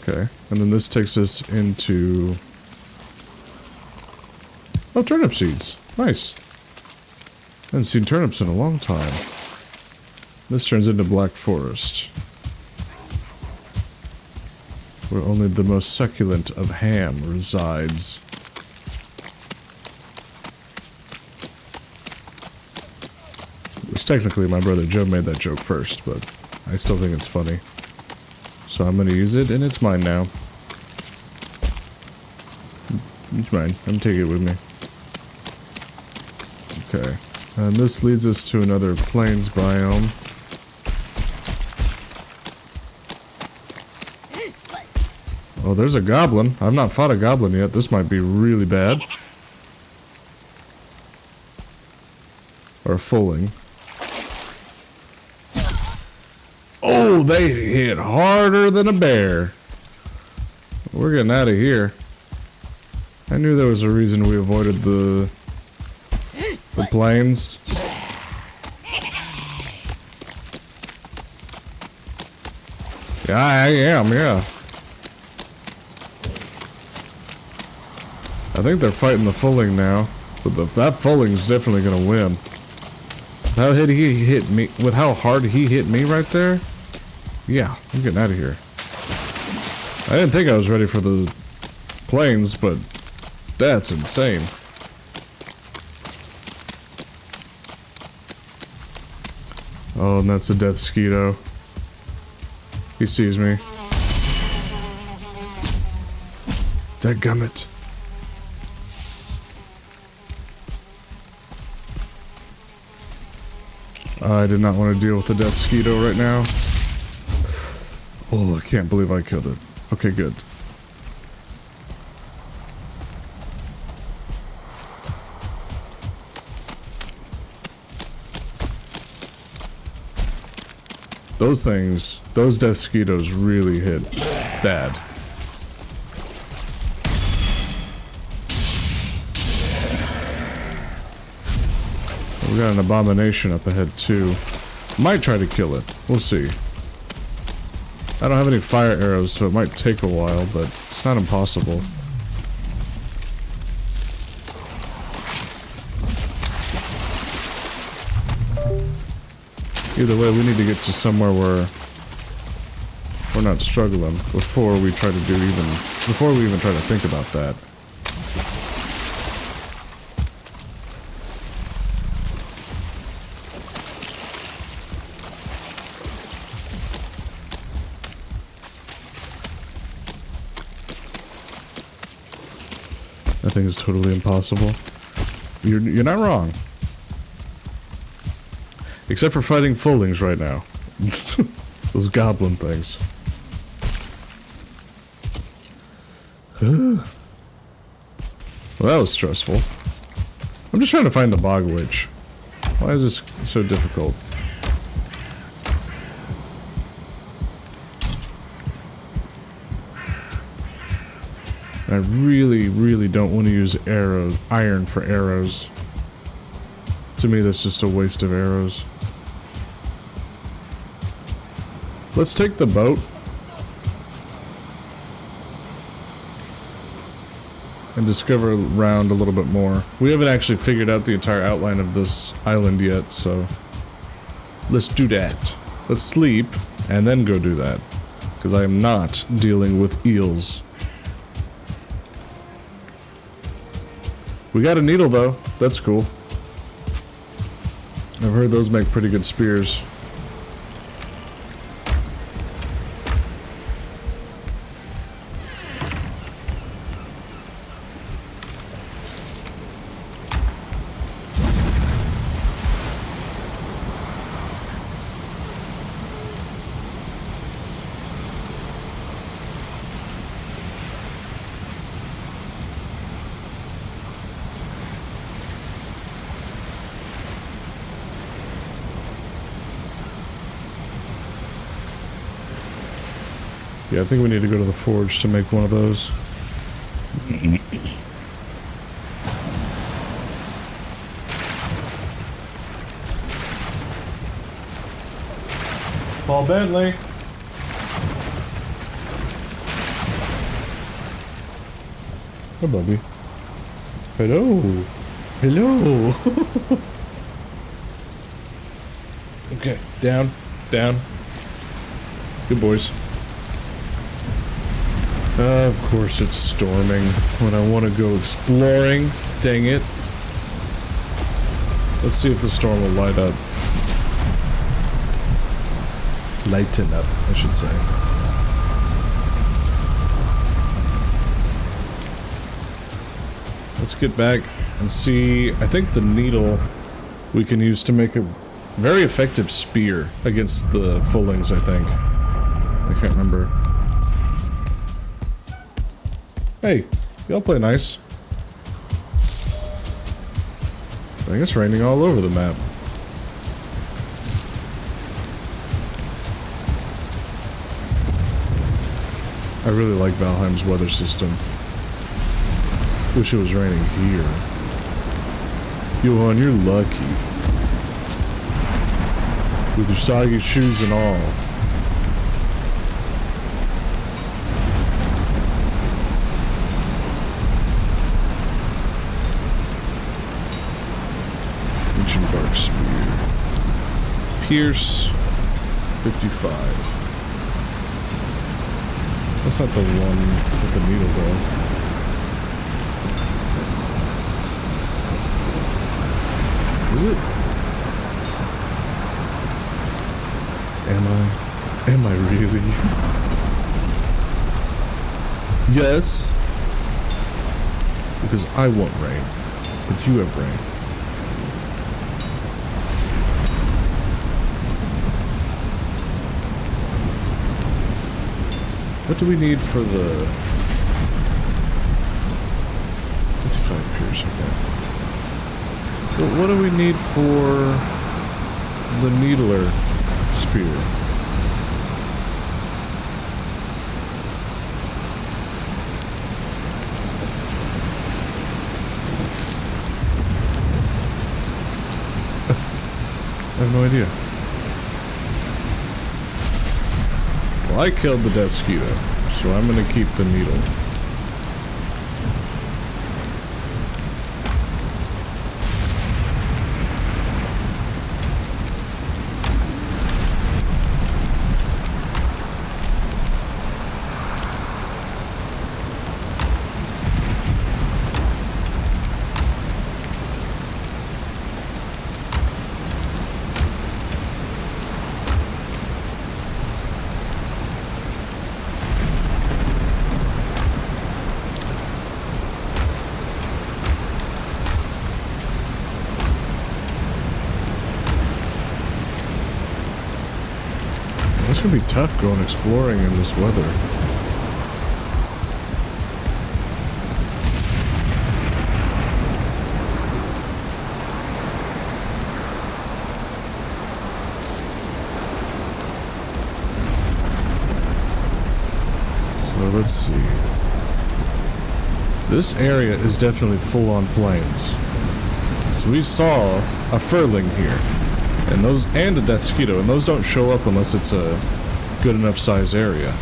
Okay, and then this takes us into... oh, turnip seeds. Nice. Haven't seen turnips in a long time. This turns into Black Forest, where only the most succulent of ham resides. Which technically my brother Joe made that joke first, but I still think it's funny. So I'm gonna use it, and it's mine now. It's mine. I'm gonna take it with me. Okay. And this leads us to another plains biome. Oh, there's a goblin. I've not fought a goblin yet. This might be really bad. Or a fulling. Oh, they hit harder than a bear. We're getting out of here. I knew there was a reason we avoided the plains. Yeah, I am, yeah. I think they're fighting the fulling now, but that fulling's definitely gonna win. How hard he hit me? With how hard he hit me right there? Yeah, I'm getting out of here. I didn't think I was ready for the plains, but that's insane. Oh, and that's a death skeeto. He sees me. Dadgummit. I did not want to deal with the death skeeto right now. Oh, I can't believe I killed it. Okay, good. Those things, those death skeetos really hit bad. We got an abomination up ahead too. Might try to kill it. We'll see. I don't have any fire arrows, so it might take a while, but it's not impossible. Either way, we need to get to somewhere where we're not struggling before we try to before we even try to think about that. I think it's totally impossible. You're not wrong. Except for fighting fullings right now. Those goblin things. Well, that was stressful. I'm just trying to find the bog witch. Why is this so difficult? I really, really don't want to use iron for arrows. To me, that's just a waste of arrows. Let's take the boat. And discover around a little bit more. We haven't actually figured out the entire outline of this island yet, so... let's do that. Let's sleep, and then go do that. Because I am not dealing with eels. We got a needle, though. That's cool. I've heard those make pretty good spears. Yeah, I think we need to go to the forge to make one of those. Paul Bentley. Hi, Bubby. Hello. Hello. Okay, down, down. Good boys. Of course it's storming when I want to go exploring. Dang it. Let's see if the storm will light up. Lighten up, I should say. Let's get back and see. I think the needle we can use to make a very effective spear against the fullings, I think. I can't remember. Hey, y'all play nice. I think it's raining all over the map. I really like Valheim's weather system. Wish it was raining here. Johan, you're lucky. With your soggy shoes and all. Ancient bark spear. Pierce 55. That's not the one with the needle though. Is it? Am I really? Yes. Because I want rain, but you have rain. What do we need for the 55 pierce? Okay. What do we need for the needler spear? I have no idea. Well, I killed the death skeeto, so I'm gonna keep the needle. It's gonna be tough going exploring in this weather. let's see. This area is definitely full on plains. Because we saw a furling here. And those, and a death skeeto, and those don't show up unless it's a good enough size area.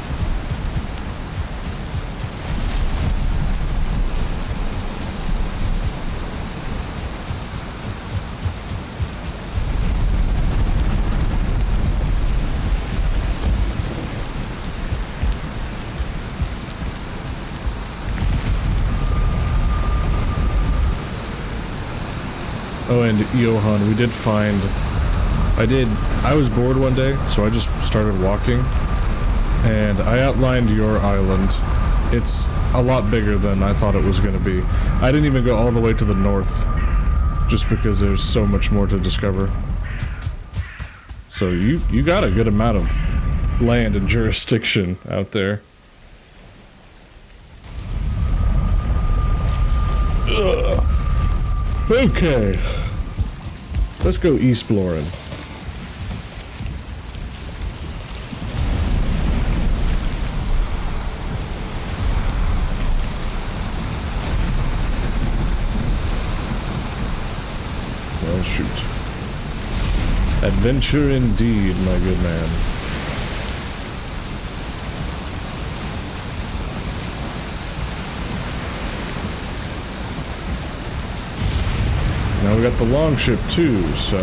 Oh, and Johan, we did find... I was bored one day, so I just started walking. And I outlined your island. It's a lot bigger than I thought it was going to be. I didn't even go all the way to the north, just because there's so much more to discover. So you got a good amount of land and jurisdiction out there. Ugh. Okay. Let's go exploring. Well, shoot. Adventure indeed, my good man. Now we got the longship too, so...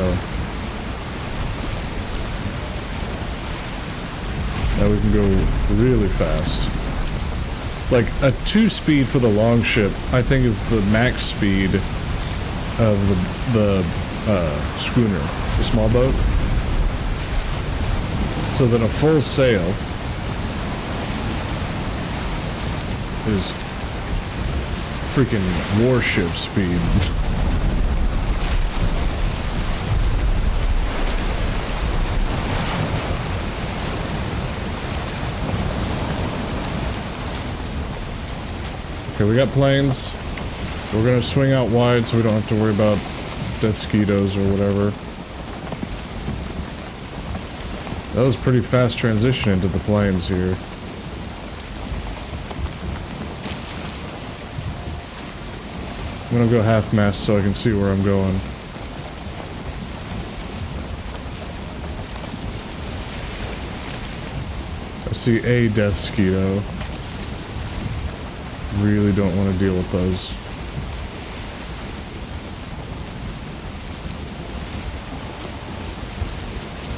now we can go really fast. Like, a 2-speed for the longship, I think is the max speed of the schooner, the small boat. So then a full sail is freaking warship speed. Okay, we got planes. We're gonna swing out wide so we don't have to worry about death skeetos or whatever. That was a pretty fast transition into the plains here. I'm gonna go half-mast so I can see where I'm going. I see a death skeeto. Really don't want to deal with those.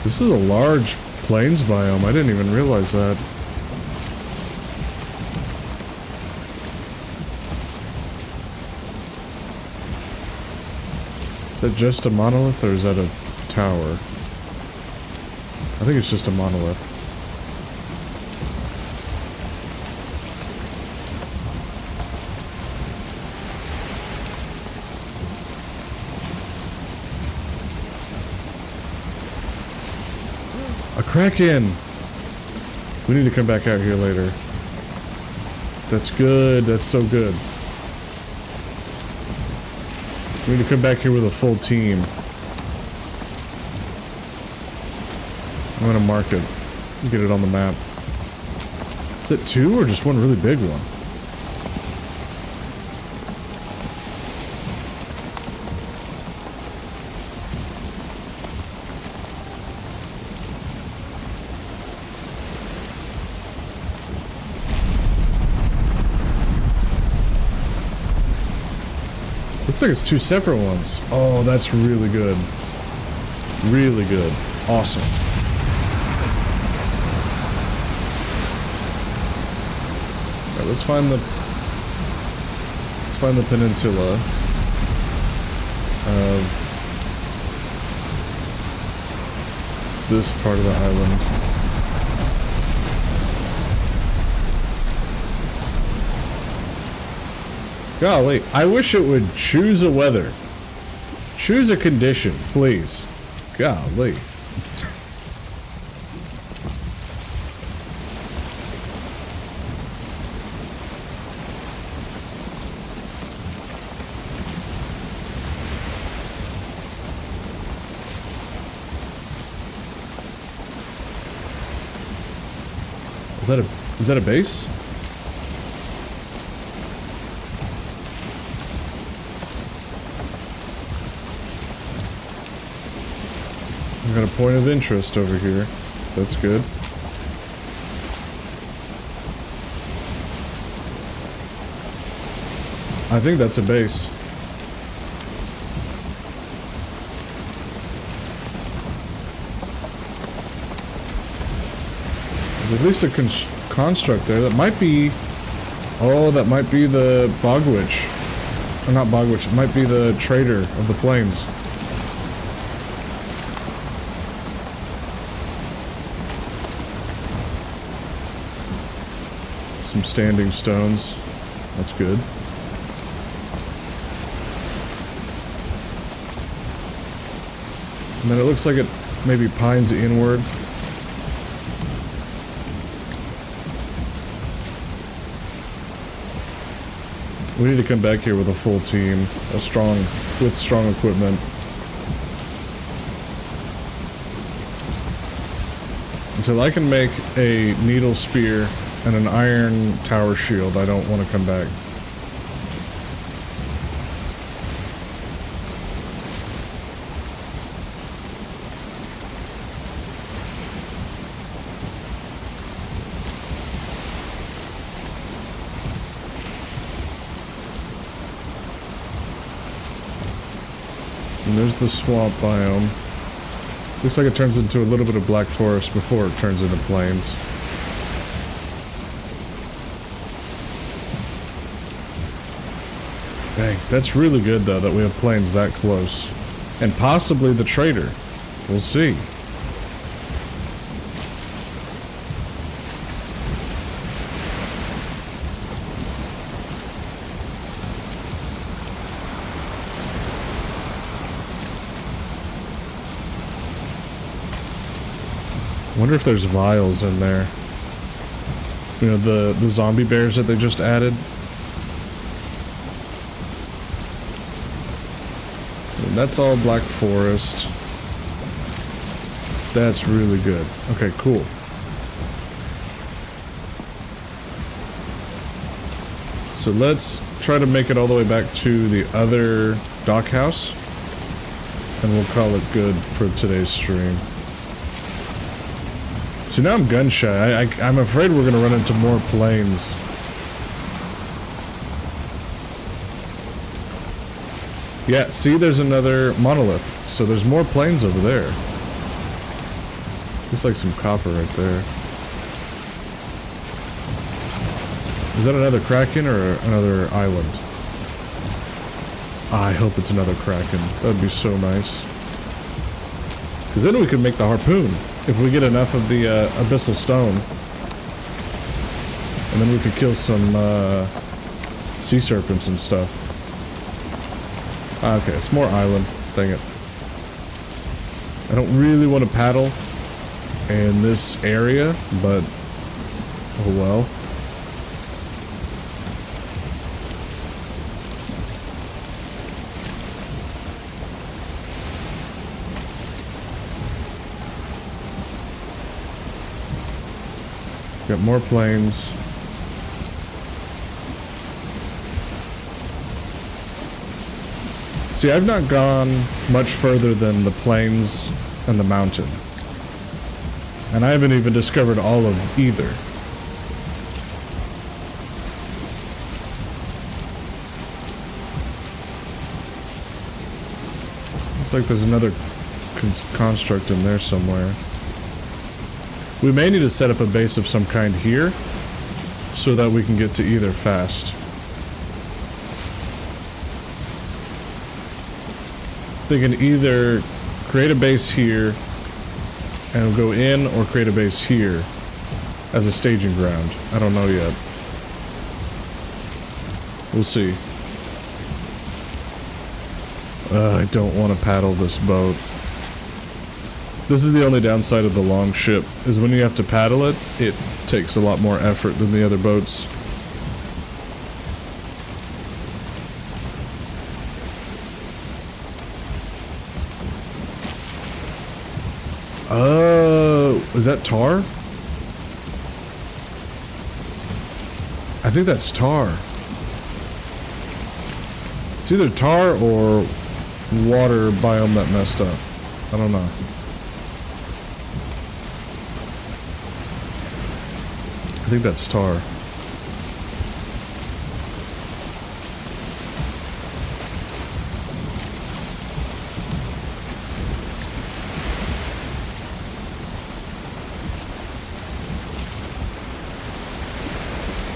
This is a large plains biome. I didn't even realize that. Is that just a monolith or is that a tower? I think it's just a monolith. A Kraken! We need to come back out here later. That's good. That's so good. We need to come back here with a full team. I'm gonna mark it. Get it on the map. Is it 2 or just one really big one? Looks like it's 2 separate ones. Oh, that's really good. Really good. Awesome. Alright, let's find the peninsula of this part of the island. Golly, I wish it would choose a weather. Choose a condition, please. Golly. Is that a base? We got a point of interest over here. That's good. I think that's a base. There's at least a construct there. That might be... Oh, that might be the Bog Witch. Or not Bog Witch, it might be the Trader of the Plains. Some standing stones. That's good. And then it looks like it maybe pines inward. We need to come back here with a full team, with strong equipment. Until I can make a needle spear and an iron tower shield, I don't want to come back. And there's the swamp biome. Looks like it turns into a little bit of black forest before it turns into plains. Dang, that's really good though that we have plains that close. And possibly the trader. We'll see. Wonder if there's vials in there. You know, the zombie bears that they just added. And that's all black forest. That's really good. Okay, cool. So let's try to make it all the way back to the other dock house. And we'll call it good for today's stream. So now I'm gun shy. I'm afraid we're gonna run into more planes. Yeah, see, there's another monolith. So there's more planes over there. Looks like some copper right there. Is that another kraken or another island? I hope it's another kraken. That'd be so nice. Because then we could make the harpoon. If we get enough of the abyssal stone. And then we could kill some sea serpents and stuff. Okay, it's more island. Dang it. I don't really want to paddle in this area, but oh well. Got more planes. See, I've not gone much further than the plains and the mountain. And I haven't even discovered all of either. Looks like there's another construct in there somewhere. We may need to set up a base of some kind here, so that we can get to either fast. They can either create a base here, and go in, or create a base here, as a staging ground. I don't know yet. We'll see. I don't want to paddle this boat. This is the only downside of the long ship, is when you have to paddle it, it takes a lot more effort than the other boats. Oh, is that tar? I think that's tar. It's either tar or water biome that messed up. I don't know. I think that's tar.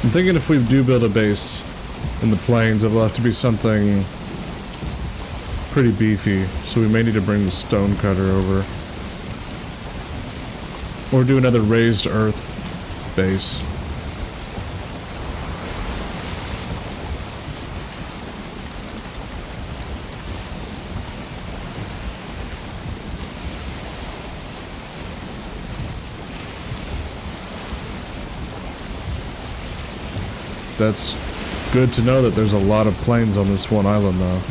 I'm thinking if we do build a base in the plains, it'll have to be something pretty beefy, so we may need to bring the stone cutter over. Or do another raised earth base. That's good to know that there's a lot of plains on this one island, though.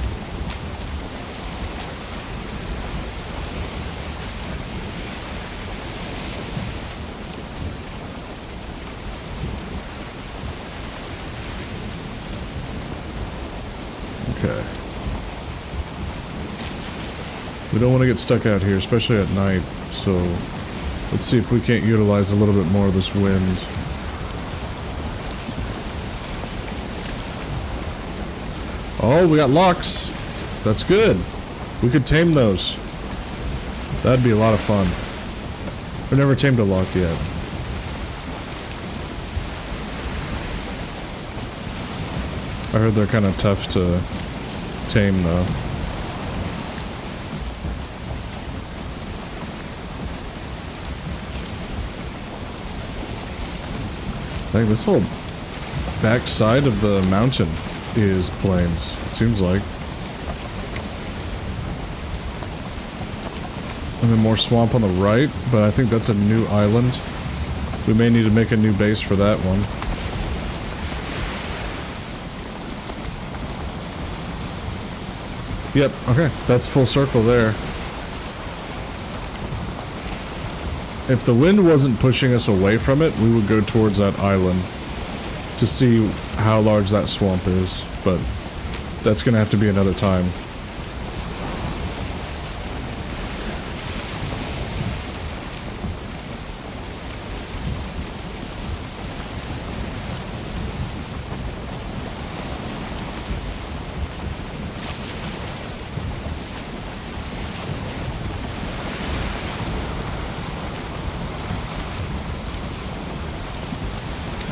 Okay. We don't want to get stuck out here, especially at night, so let's see if we can't utilize a little bit more of this wind. Oh, we got locks. That's good. We could tame those. That'd be a lot of fun. I've never tamed a lock yet. I heard they're kind of tough to tame, though. I think this whole back side of the mountain is plains, it seems like. And then more swamp on the right, but I think that's a new island. We may need to make a new base for that one. Yep, okay, that's full circle there. If the wind wasn't pushing us away from it, we would go towards that island to see how large that swamp is, but that's gonna have to be another time.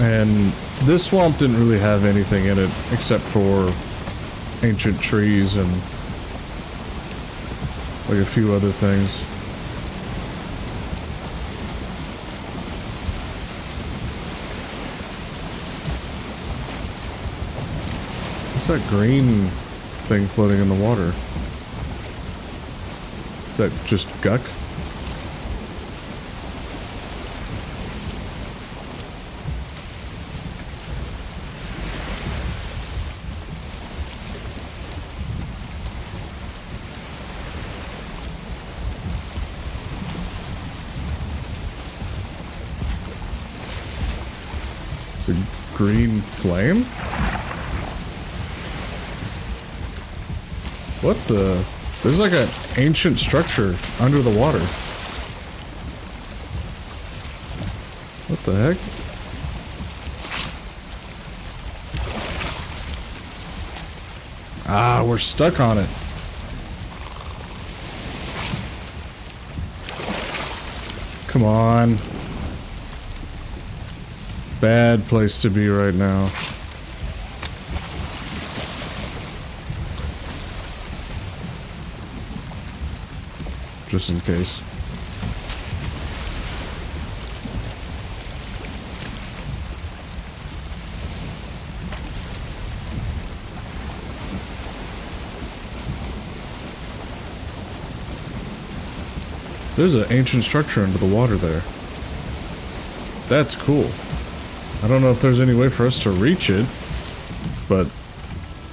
And this swamp didn't really have anything in it except for ancient trees and like a few other things. What's that green thing floating in the water? Is that just guck? It's a green flame? What the? There's like an ancient structure under the water. What the heck? Ah, we're stuck on it. Come on. Bad place to be right now. Just in case. There's an ancient structure under the water there. That's cool. I don't know if there's any way for us to reach it, but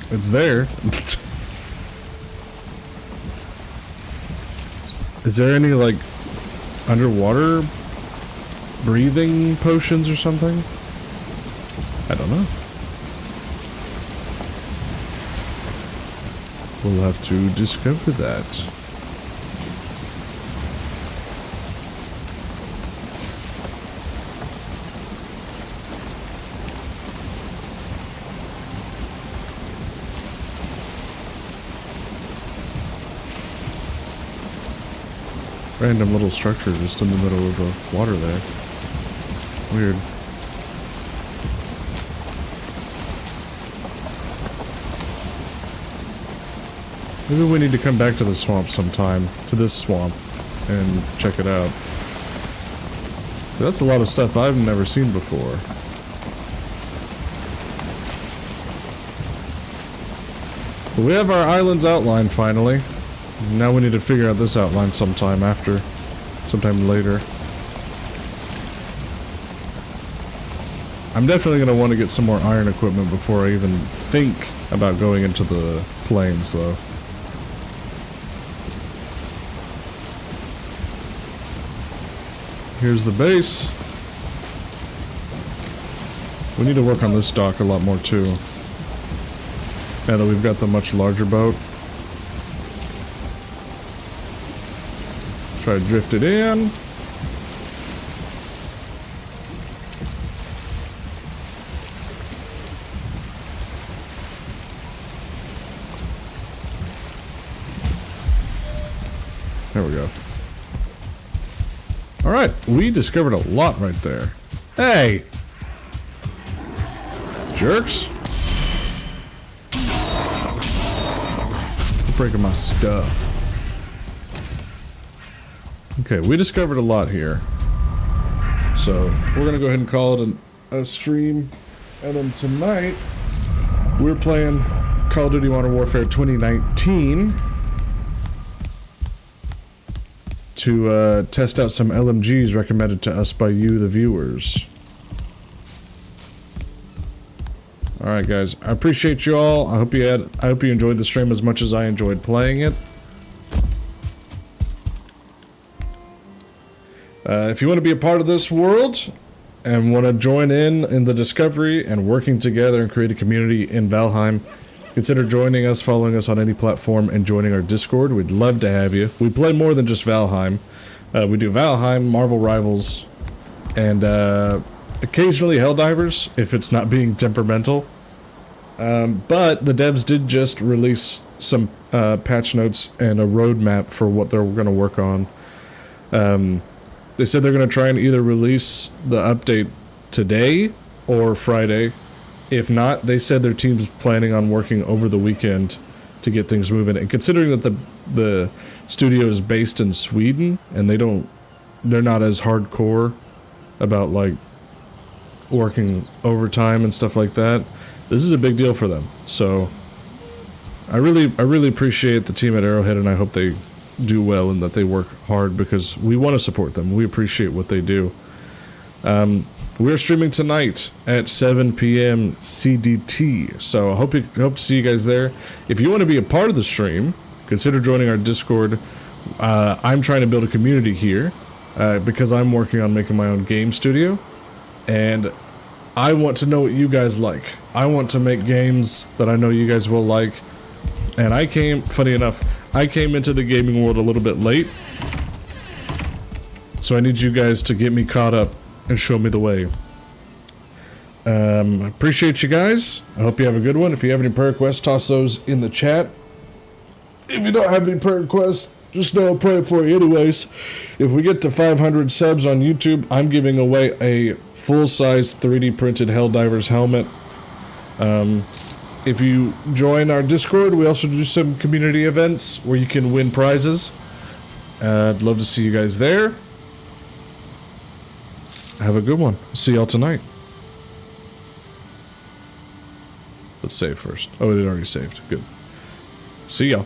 it's there. Is there any, like, underwater breathing potions or something? I don't know. We'll have to discover that. Random little structure just in the middle of the water there. Weird. Maybe we need to come back to the swamp sometime, to this swamp, and check it out. That's a lot of stuff I've never seen before. But we have our islands outlined finally. Now we need to figure out this outline sometime later. I'm definitely going to want to get some more iron equipment before I even think about going into the plains, though. Here's the base. We need to work on this dock a lot more, too. Now that we've got the much larger boat. Try to drift it in. There we go. Alright, we discovered a lot right there. Hey! Jerks! Breaking my stuff. Okay, we discovered a lot here. So, we're gonna go ahead and call it a stream. And then tonight, we're playing Call of Duty Modern Warfare 2019 to test out some LMGs recommended to us by you, the viewers. Alright guys, I appreciate you all. I hope you enjoyed the stream as much as I enjoyed playing it. If you want to be a part of this world and want to join in the discovery and working together and create a community in Valheim, consider joining us, following us on any platform, and joining our Discord. We'd love to have you. We play more than just Valheim. We do Valheim, Marvel Rivals, and occasionally Helldivers, if it's not being temperamental. But the devs did just release some patch notes and a roadmap for what they're going to work on. They said they're going to try and either release the update today or Friday. If not, they said their team's planning on working over the weekend to get things moving. And considering that the studio is based in Sweden and they're not as hardcore about like working overtime and stuff like that, this is a big deal for them. So I really appreciate the team at Arrowhead, and I hope they do well and that they work hard, because we want to support them. We appreciate what they do. We're streaming tonight at 7 p.m. CDT, so I hope to see you guys there. If you want to be a part of the stream, consider joining our Discord. I'm trying to build a community here because I'm working on making my own game studio, and I want to know what you guys like. I want to make games that I know you guys will like. And funny enough, I came into the gaming world a little bit late, so I need you guys to get me caught up and show me the way. I appreciate you guys. I hope you have a good one. If you have any prayer requests, toss those in the chat. If you don't have any prayer requests, just know I'll pray for you anyways. If we get to 500 subs on YouTube, I'm giving away a full-size 3D printed Helldivers helmet. If you join our Discord, we also do some community events where you can win prizes. I'd love to see you guys there. Have a good one. See y'all tonight. Let's save first. Oh, it already saved. Good. See y'all.